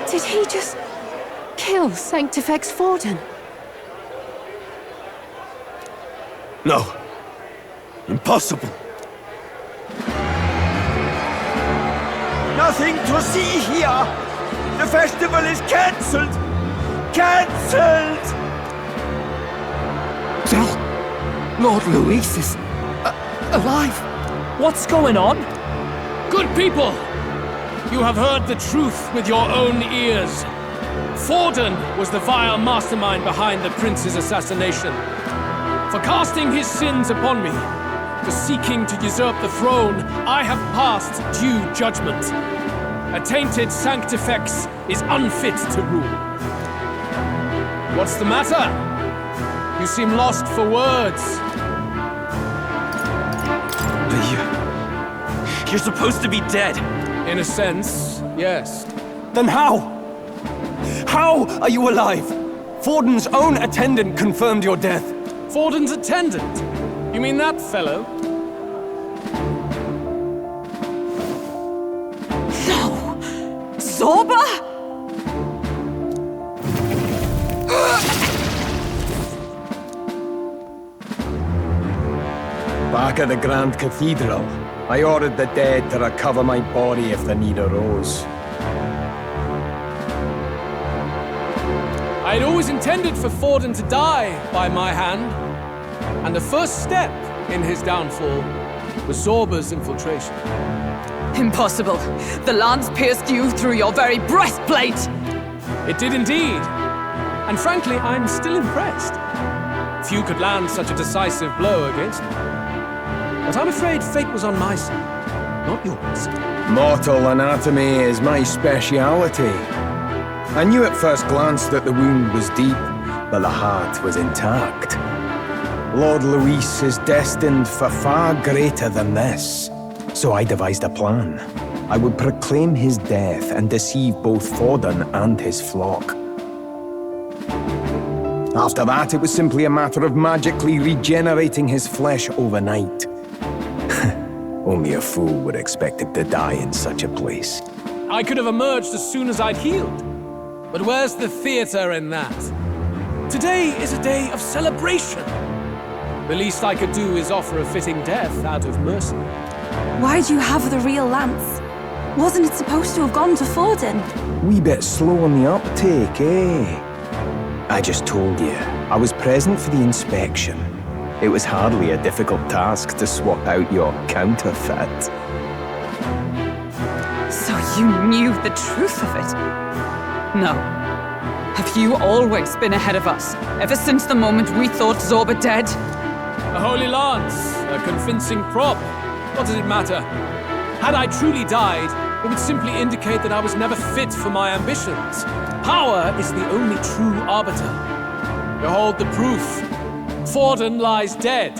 Did he just kill Sanctifex Forden? No. Impossible. Nothing to see here! The festival is cancelled! Cancelled! Del, Lord Luis is alive. What's going on? Good people! You have heard the truth with your own ears. Forden was the vile mastermind behind the prince's assassination. For casting his sins upon me, for seeking to usurp the throne, I have passed due judgment. A tainted Sanctifex is unfit to rule. What's the matter? You seem lost for words. You're supposed to be dead. In a sense, yes. Then how? How are you alive? Forden's own attendant confirmed your death. Forden's attendant? You mean that fellow? No! Zorba? Back at the Grand Cathedral, I ordered the dead to recover my body if the need arose. I had always intended for Forden to die by my hand, and the first step in his downfall was Zorba's infiltration. Impossible. The lance pierced you through your very breastplate! It did indeed. And frankly, I'm still impressed. Few could land such a decisive blow against me. But I'm afraid fate was on my side, not yours. Mortal anatomy is my speciality. I knew at first glance that the wound was deep, but the heart was intact. Lord Luis is destined for far greater than this. So I devised a plan. I would proclaim his death and deceive both Forden and his flock. After that, it was simply a matter of magically regenerating his flesh overnight. Only a fool would expect him to die in such a place. I could have emerged as soon as I'd healed. But where's the theater in that? Today is a day of celebration. The least I could do is offer a fitting death out of mercy. Why'd you have the real lance? Wasn't it supposed to have gone to Forden? Wee bit slow on the uptake, eh? I just told you, I was present for the inspection. It was hardly a difficult task to swap out your counterfeit. So you knew the truth of it? No. Have you always been ahead of us, ever since the moment we thought Zorba dead? A holy lance, a convincing prop. What does it matter? Had I truly died, it would simply indicate that I was never fit for my ambitions. Power is the only true arbiter. Behold the proof. Forden lies dead,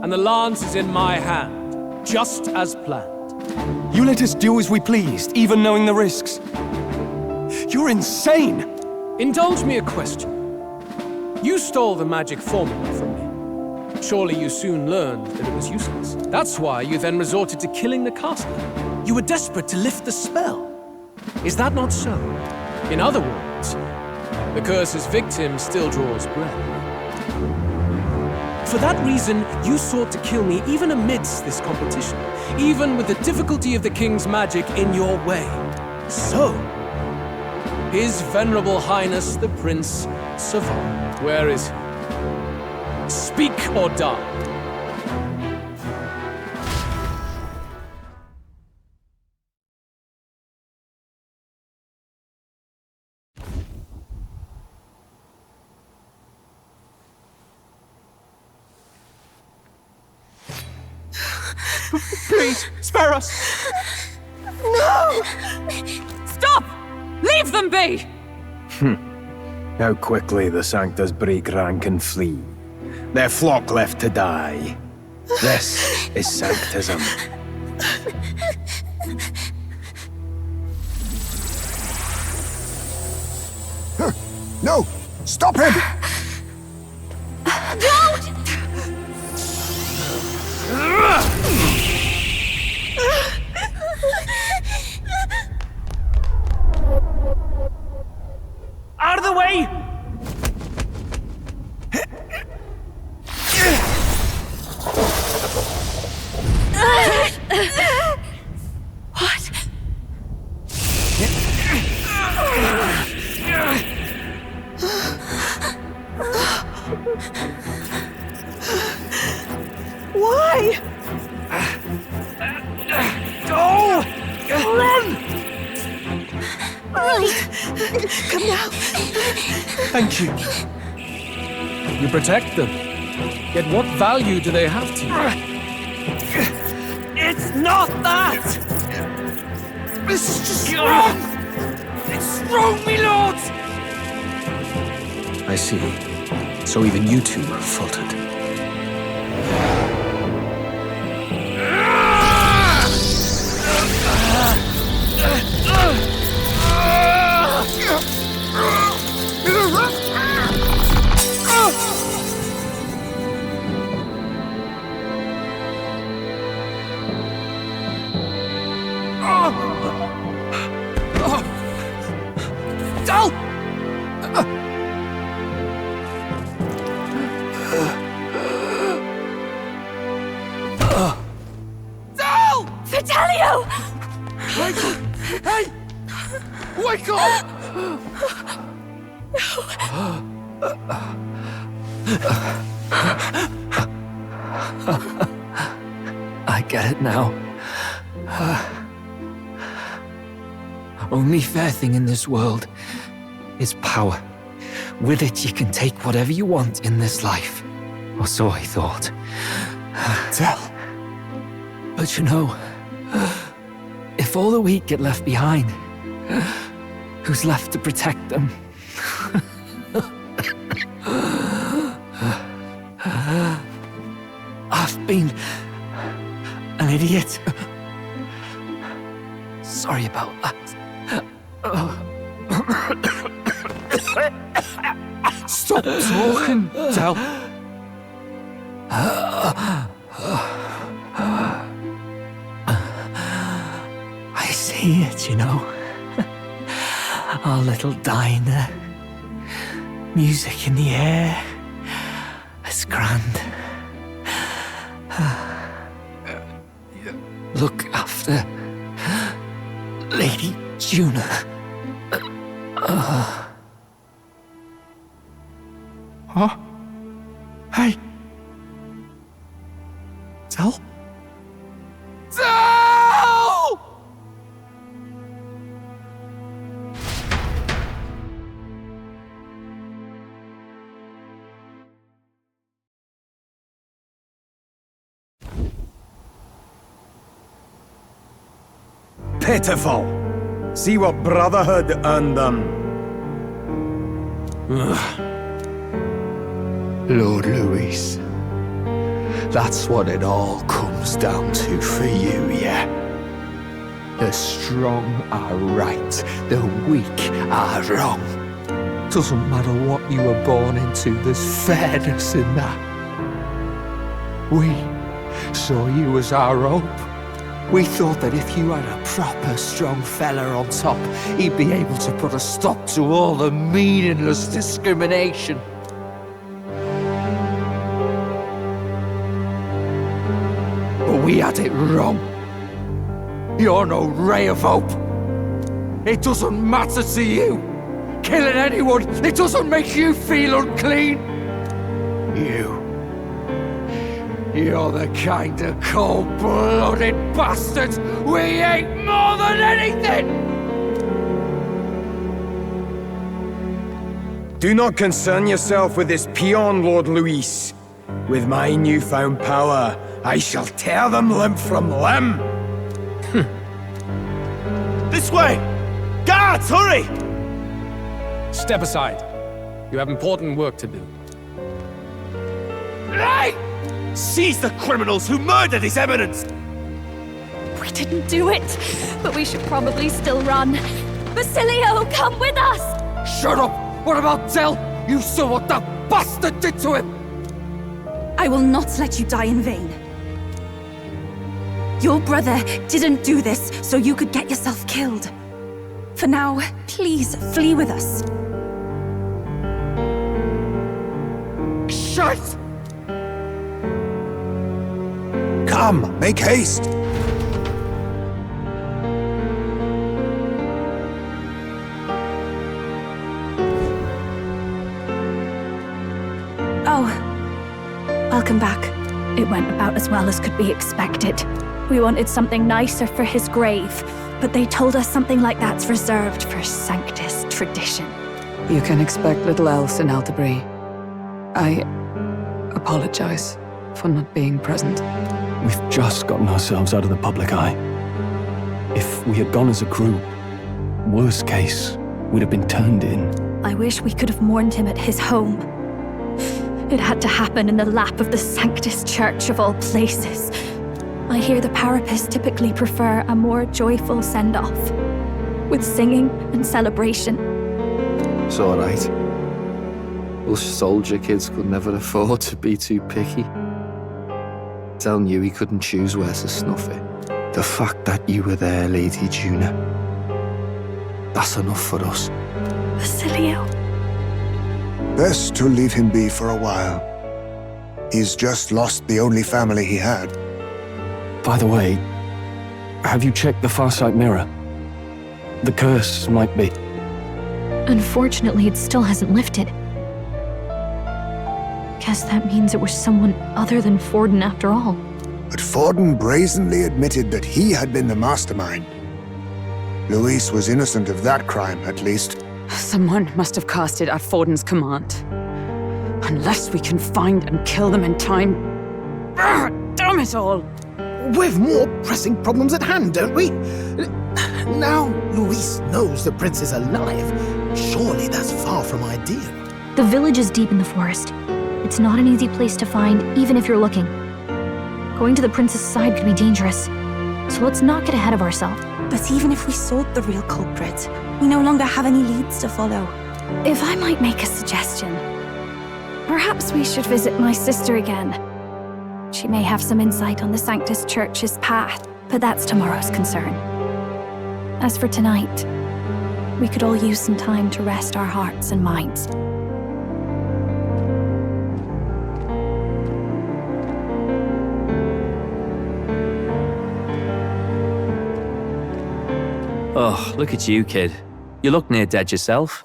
and the lance is in my hand, just as planned. You let us do as we pleased, even knowing the risks. You're insane! Indulge me a question. You stole the magic formula from me. Surely you soon learned that it was useless. That's why you then resorted to killing the caster. You were desperate to lift the spell. Is that not so? In other words, the curse's victim still draws breath. For that reason, you sought to kill me even amidst this competition, even with the difficulty of the king's magic in your way. So, His Venerable Highness the Prince survived. Where is he? Speak or die. Please, spare us! No! Stop! Leave them be! How quickly the Sanctas break rank and flee. Their flock left to die. This is Sanctism. No! Stop him! Don't! Out of the way! What? Why? Go! Run! Right. Come now. Thank you. You protect them. Yet what value do they have to you? It's not that! This is just wrong! It's wrong, me lords! I see. So even you two have faltered. Vitelio! Hey! Wake up! I get it now. Only fair thing in this world is power. With it, you can take whatever you want in this life. Or so I thought. Tell. But you know, if all the weak get left behind, who's left to protect them? I've been an idiot. Sorry about that. Stop talking, Del. I see it, you know. Our little diner. Music in the air. It's grand. Look after Lady Juna. Huh? Hey. Del? Del! Pitiful. See what Brotherhood earned them. Lord Louis. That's what it all comes down to for you, yeah? The strong are right, the weak are wrong. Doesn't matter what you were born into, there's fairness in that. We saw you as our hope. We thought that if you had a proper strong fella on top, he'd be able to put a stop to all the meaningless discrimination. But we had it wrong. You're no ray of hope. It doesn't matter to you. Killing anyone, it doesn't make you feel unclean. You're the kind of cold-blooded bastards we hate more than anything! Do not concern yourself with this peon, Lord Louis. With my newfound power, I shall tear them limb from limb. This way! Guards, hurry! Step aside. You have important work to do. Right! Seize the criminals who murdered His Eminence! We didn't do it, but we should probably still run. Basilio, come with us! Shut up! What about Del? You saw what that bastard did to him! I will not let you die in vain. Your brother didn't do this so you could get yourself killed. For now, please flee with us. Shut! Come, make haste! Oh, welcome back. It went about as well as could be expected. We wanted something nicer for his grave, but they told us something like that's reserved for Sanctus tradition. You can expect little else in Altabri. I apologize for not being present. We've just gotten ourselves out of the public eye. If we had gone as a group, worst case, we'd have been turned in. I wish we could have mourned him at his home. It had to happen in the lap of the Sanctus Church of all places. I hear the Parapists typically prefer a more joyful send-off, with singing and celebration. It's alright. Us soldier kids could never afford to be too picky. Tell knew he couldn't choose where to snuff it. The fact that you were there, Lady Juna, that's enough for us. Basilio. Best to leave him be for a while. He's just lost the only family he had. By the way, have you checked the Farsight mirror? The curse might be... Unfortunately, it still hasn't lifted. Guess that means it was someone other than Forden after all. But Forden brazenly admitted that he had been the mastermind. Luis was innocent of that crime, at least. Someone must have cast it at Forden's command. Unless we can find and kill them in time. Damn it all! We've more pressing problems at hand, don't we? Now Luis knows the prince is alive. Surely that's far from ideal. The village is deep in the forest. It's not an easy place to find, even if you're looking. Going to the prince's side could be dangerous. So let's not get ahead of ourselves. But even if we sought the real culprit, we no longer have any leads to follow. If I might make a suggestion, perhaps we should visit my sister again. She may have some insight on the Sanctus Church's path, but that's tomorrow's concern. As for tonight, we could all use some time to rest our hearts and minds. Oh, look at you, kid. You look near dead yourself.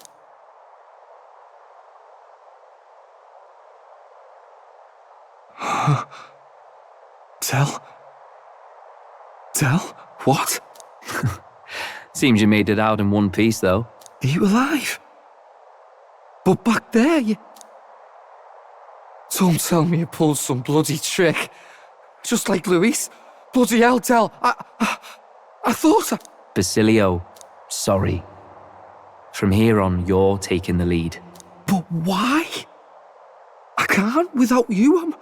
Tell? What? Seems you made it out in one piece, though. Are you alive? But back there, you... Don't tell me you pulled some bloody trick. Just like Luis. Bloody hell, Tell. I thought I... Basilio, sorry. From here on, you're taking the lead. But why? I can't without you.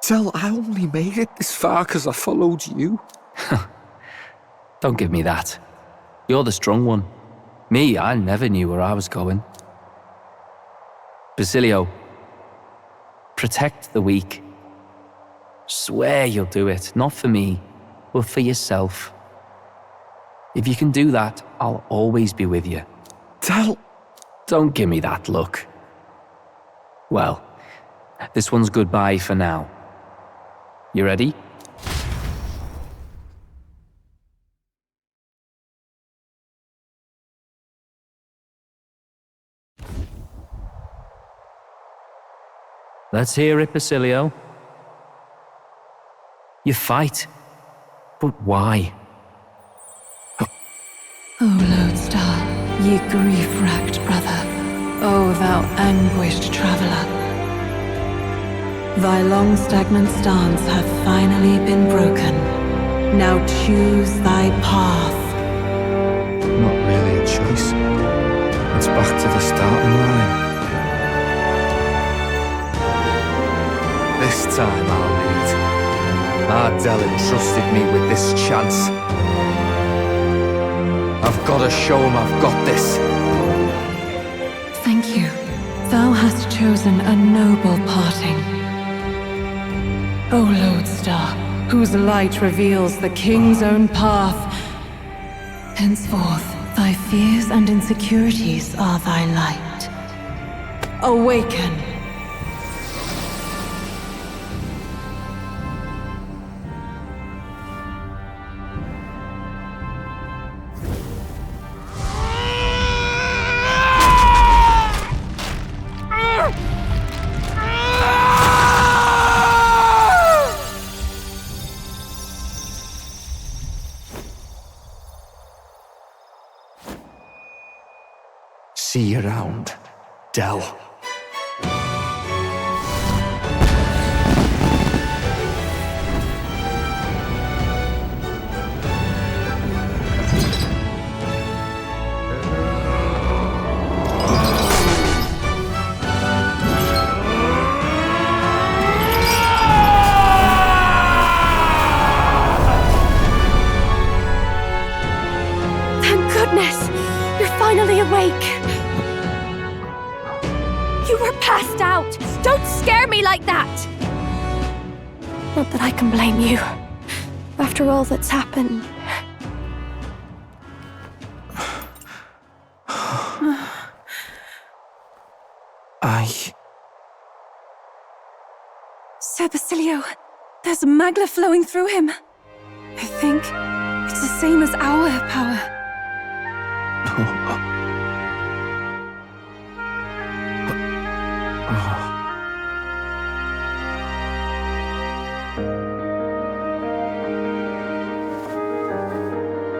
Tell, I only made it this far because I followed you. Don't give me that. You're the strong one. Me, I never knew where I was going. Basilio, protect the weak. Swear you'll do it, not for me, but for yourself. If you can do that, I'll always be with you. Tell... Don't give me that look. Well, this one's goodbye for now. You ready? Let's hear it, Basilio. You fight. But why? O Lodestar, ye grief-racked brother, O thou anguished traveller. Thy long stagnant stance hath finally been broken. Now choose thy path. Not really a choice. It's back to the starting line. This time I'll lead. Ardell entrusted me with this chance. I've got to show him I've got this. Thank you. Thou hast chosen a noble parting. O Lodestar, whose light reveals the king's own path. Henceforth, thy fears and insecurities are thy light. Awaken! See you around, Dell. Not that I can blame you. After all that's happened. Sir Basilio, there's magla flowing through him. I think it's the same as our power.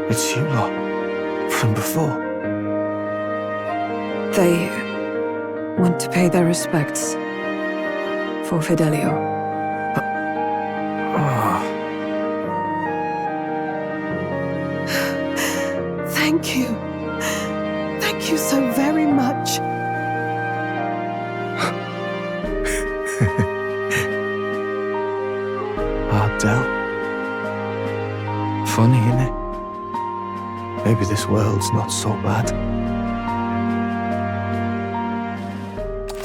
It's you lot. From before. They went to pay their respects for Fidelio. Thank you. Thank you so very much. Ardell. Funny, innit? Maybe this world's not so bad.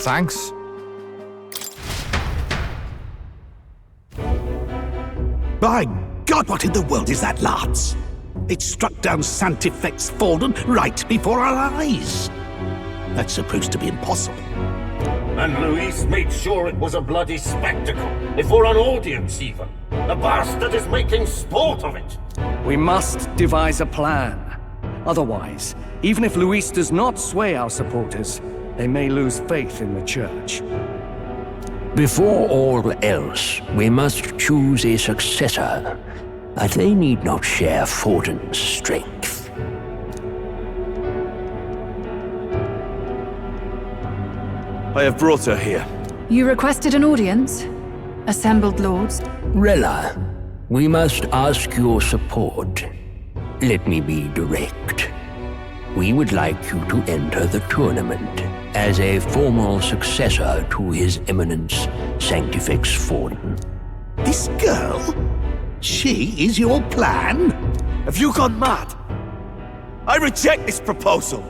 Thanks. By God, what in the world is that, Lance? It struck down Sanctifex Forden right before our eyes. That's supposed to be impossible. And Luis made sure it was a bloody spectacle, before an audience even. The bastard is making sport of it. We must devise a plan. Otherwise, even if Luis does not sway our supporters, they may lose faith in the church. Before all else, we must choose a successor. But they need not share Forden's strength. I have brought her here. You requested an audience? Assembled lords? Rella, we must ask your support. Let me be direct. We would like you to enter the tournament as a formal successor to His Eminence Sanctifex Forden. This girl? She is your plan? Have you gone mad? I reject this proposal.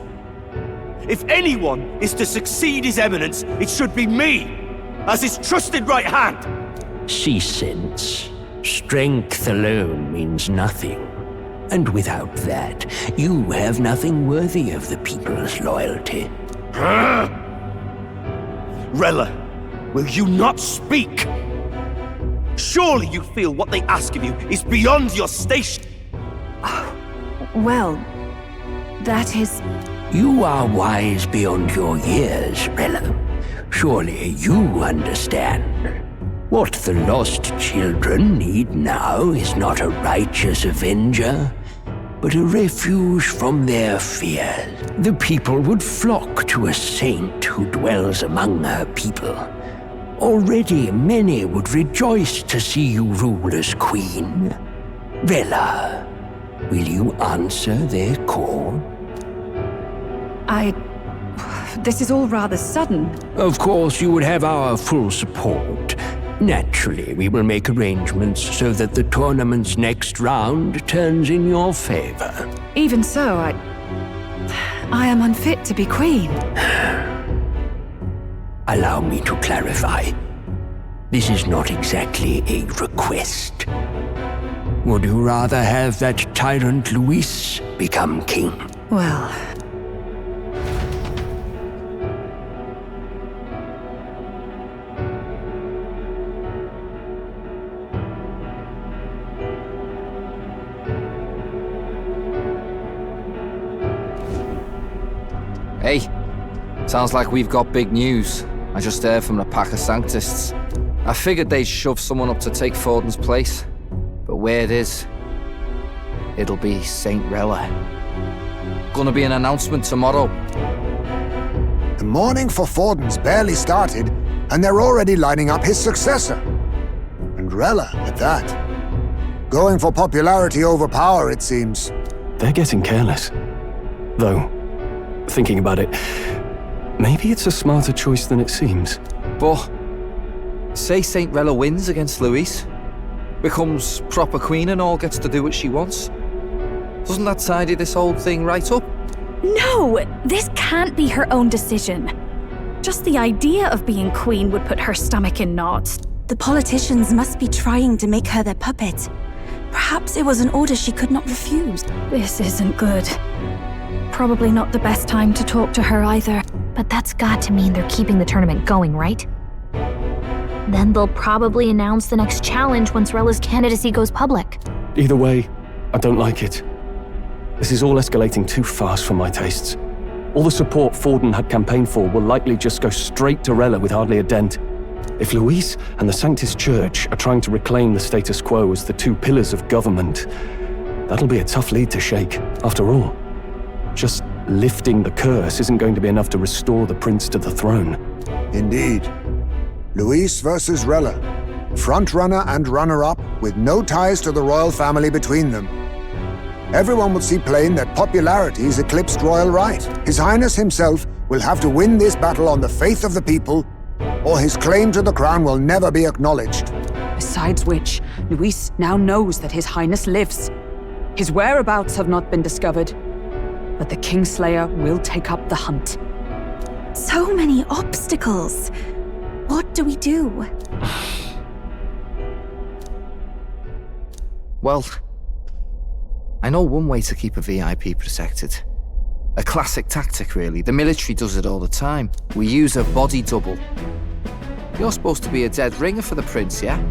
If anyone is to succeed His Eminence, it should be me, as his trusted right hand. Cease sense. Strength alone means nothing. And without that, you have nothing worthy of the people's loyalty. Rella, will you not speak? Surely you feel what they ask of you is beyond your station. Well, that is... You are wise beyond your years, Rella. Surely you understand. What the lost children need now is not a righteous avenger, but a refuge from their fears. The people would flock to a saint who dwells among her people. Already many would rejoice to see you rule as queen. Rella, will you answer their call? This is all rather sudden. Of course, you would have our full support. Naturally, we will make arrangements so that the tournament's next round turns in your favor. Even so, I am unfit to be queen. Allow me to clarify. This is not exactly a request. Would you rather have that tyrant Luis become king? Well... Hey, sounds like we've got big news. I just heard from the pack of Sanctists. I figured they'd shove someone up to take Forden's place. But where it is, it'll be Saint Rella. Gonna be an announcement tomorrow. The mourning for Forden's barely started, and they're already lining up his successor. And Rella, at that. Going for popularity over power, it seems. They're getting careless. Though, thinking about it, maybe it's a smarter choice than it seems. But, say Saint Rella wins against Luis, becomes proper queen and all gets to do what she wants. Doesn't that tidy this whole thing right up? No! This can't be her own decision. Just the idea of being queen would put her stomach in knots. The politicians must be trying to make her their puppet. Perhaps it was an order she could not refuse. This isn't good. Probably not the best time to talk to her either. But that's got to mean they're keeping the tournament going, right? Then they'll probably announce the next challenge once Rella's candidacy goes public. Either way, I don't like it. This is all escalating too fast for my tastes. All the support Forden had campaigned for will likely just go straight to Rella with hardly a dent. If Luis and the Sanctus Church are trying to reclaim the status quo as the two pillars of government, that'll be a tough lead to shake. After all, just lifting the curse isn't going to be enough to restore the prince to the throne. Indeed. Luis versus Rella. Frontrunner and runner-up, with no ties to the royal family between them. Everyone will see plain that popularity's eclipsed royal right. His Highness himself will have to win this battle on the faith of the people, or his claim to the crown will never be acknowledged. Besides which, Luis now knows that His Highness lives. His whereabouts have not been discovered, but the Kingslayer will take up the hunt. So many obstacles. What do we do? Well, I know one way to keep a VIP protected. A classic tactic, really. The military does it all the time. We use a body double. You're supposed to be a dead ringer for the prince, yeah?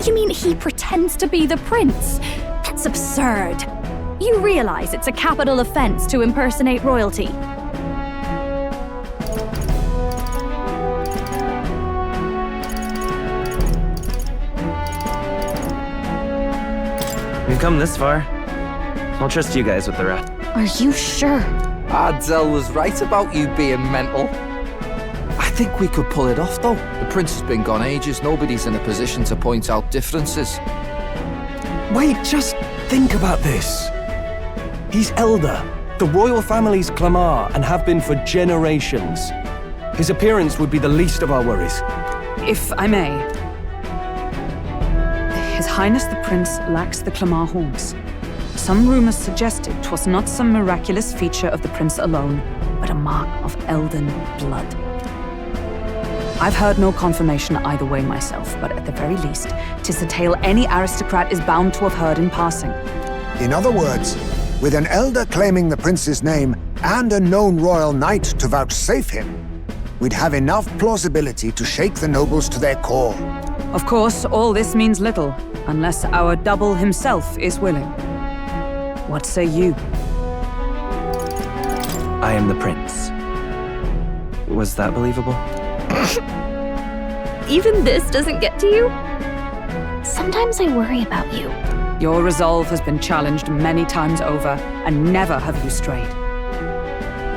You mean he pretends to be the prince? That's absurd. You realize it's a capital offense to impersonate royalty. We've come this far. I'll trust you guys with the rest. Are you sure? Ardell was right about you being mental. I think we could pull it off, though. The prince has been gone ages. Nobody's in a position to point out differences. Wait, just think about this. He's elder. The royal family's Clamar and have been for generations. His appearance would be the least of our worries. If I may, His Highness the Prince lacks the Clamar horns. Some rumors suggested 'twas not some miraculous feature of the prince alone, but a mark of elden blood. I've heard no confirmation either way myself, but at the very least, 'tis a tale any aristocrat is bound to have heard in passing. In other words, with an elder claiming the prince's name and a known royal knight to vouchsafe him, we'd have enough plausibility to shake the nobles to their core. Of course, all this means little, unless our double himself is willing. What say you? I am the prince. Was that believable? Even this doesn't get to you? Sometimes I worry about you. Your resolve has been challenged many times over, and never have you strayed.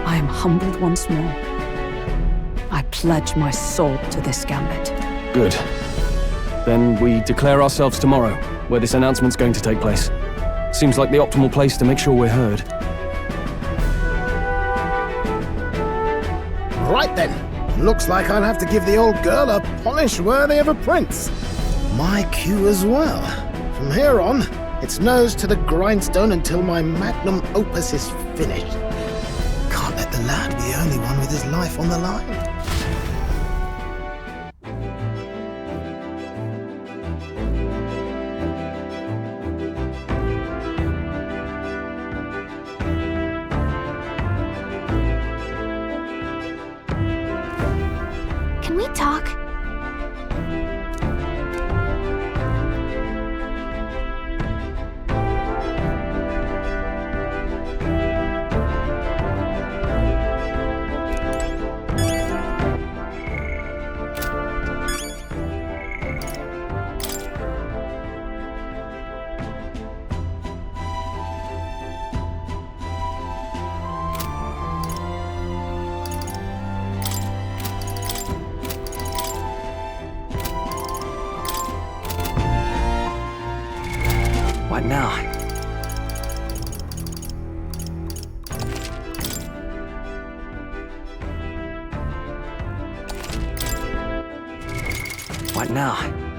I am humbled once more. I pledge my soul to this gambit. Good. Then we declare ourselves tomorrow, where this announcement's going to take place. Seems like the optimal place to make sure we're heard. Right then. Looks like I'll have to give the old girl a polish worthy of a prince. My cue as well. From here on, it's nose to the grindstone until my magnum opus is finished. Can't let the lad be the only one with his life on the line. Can we talk? What now? What now?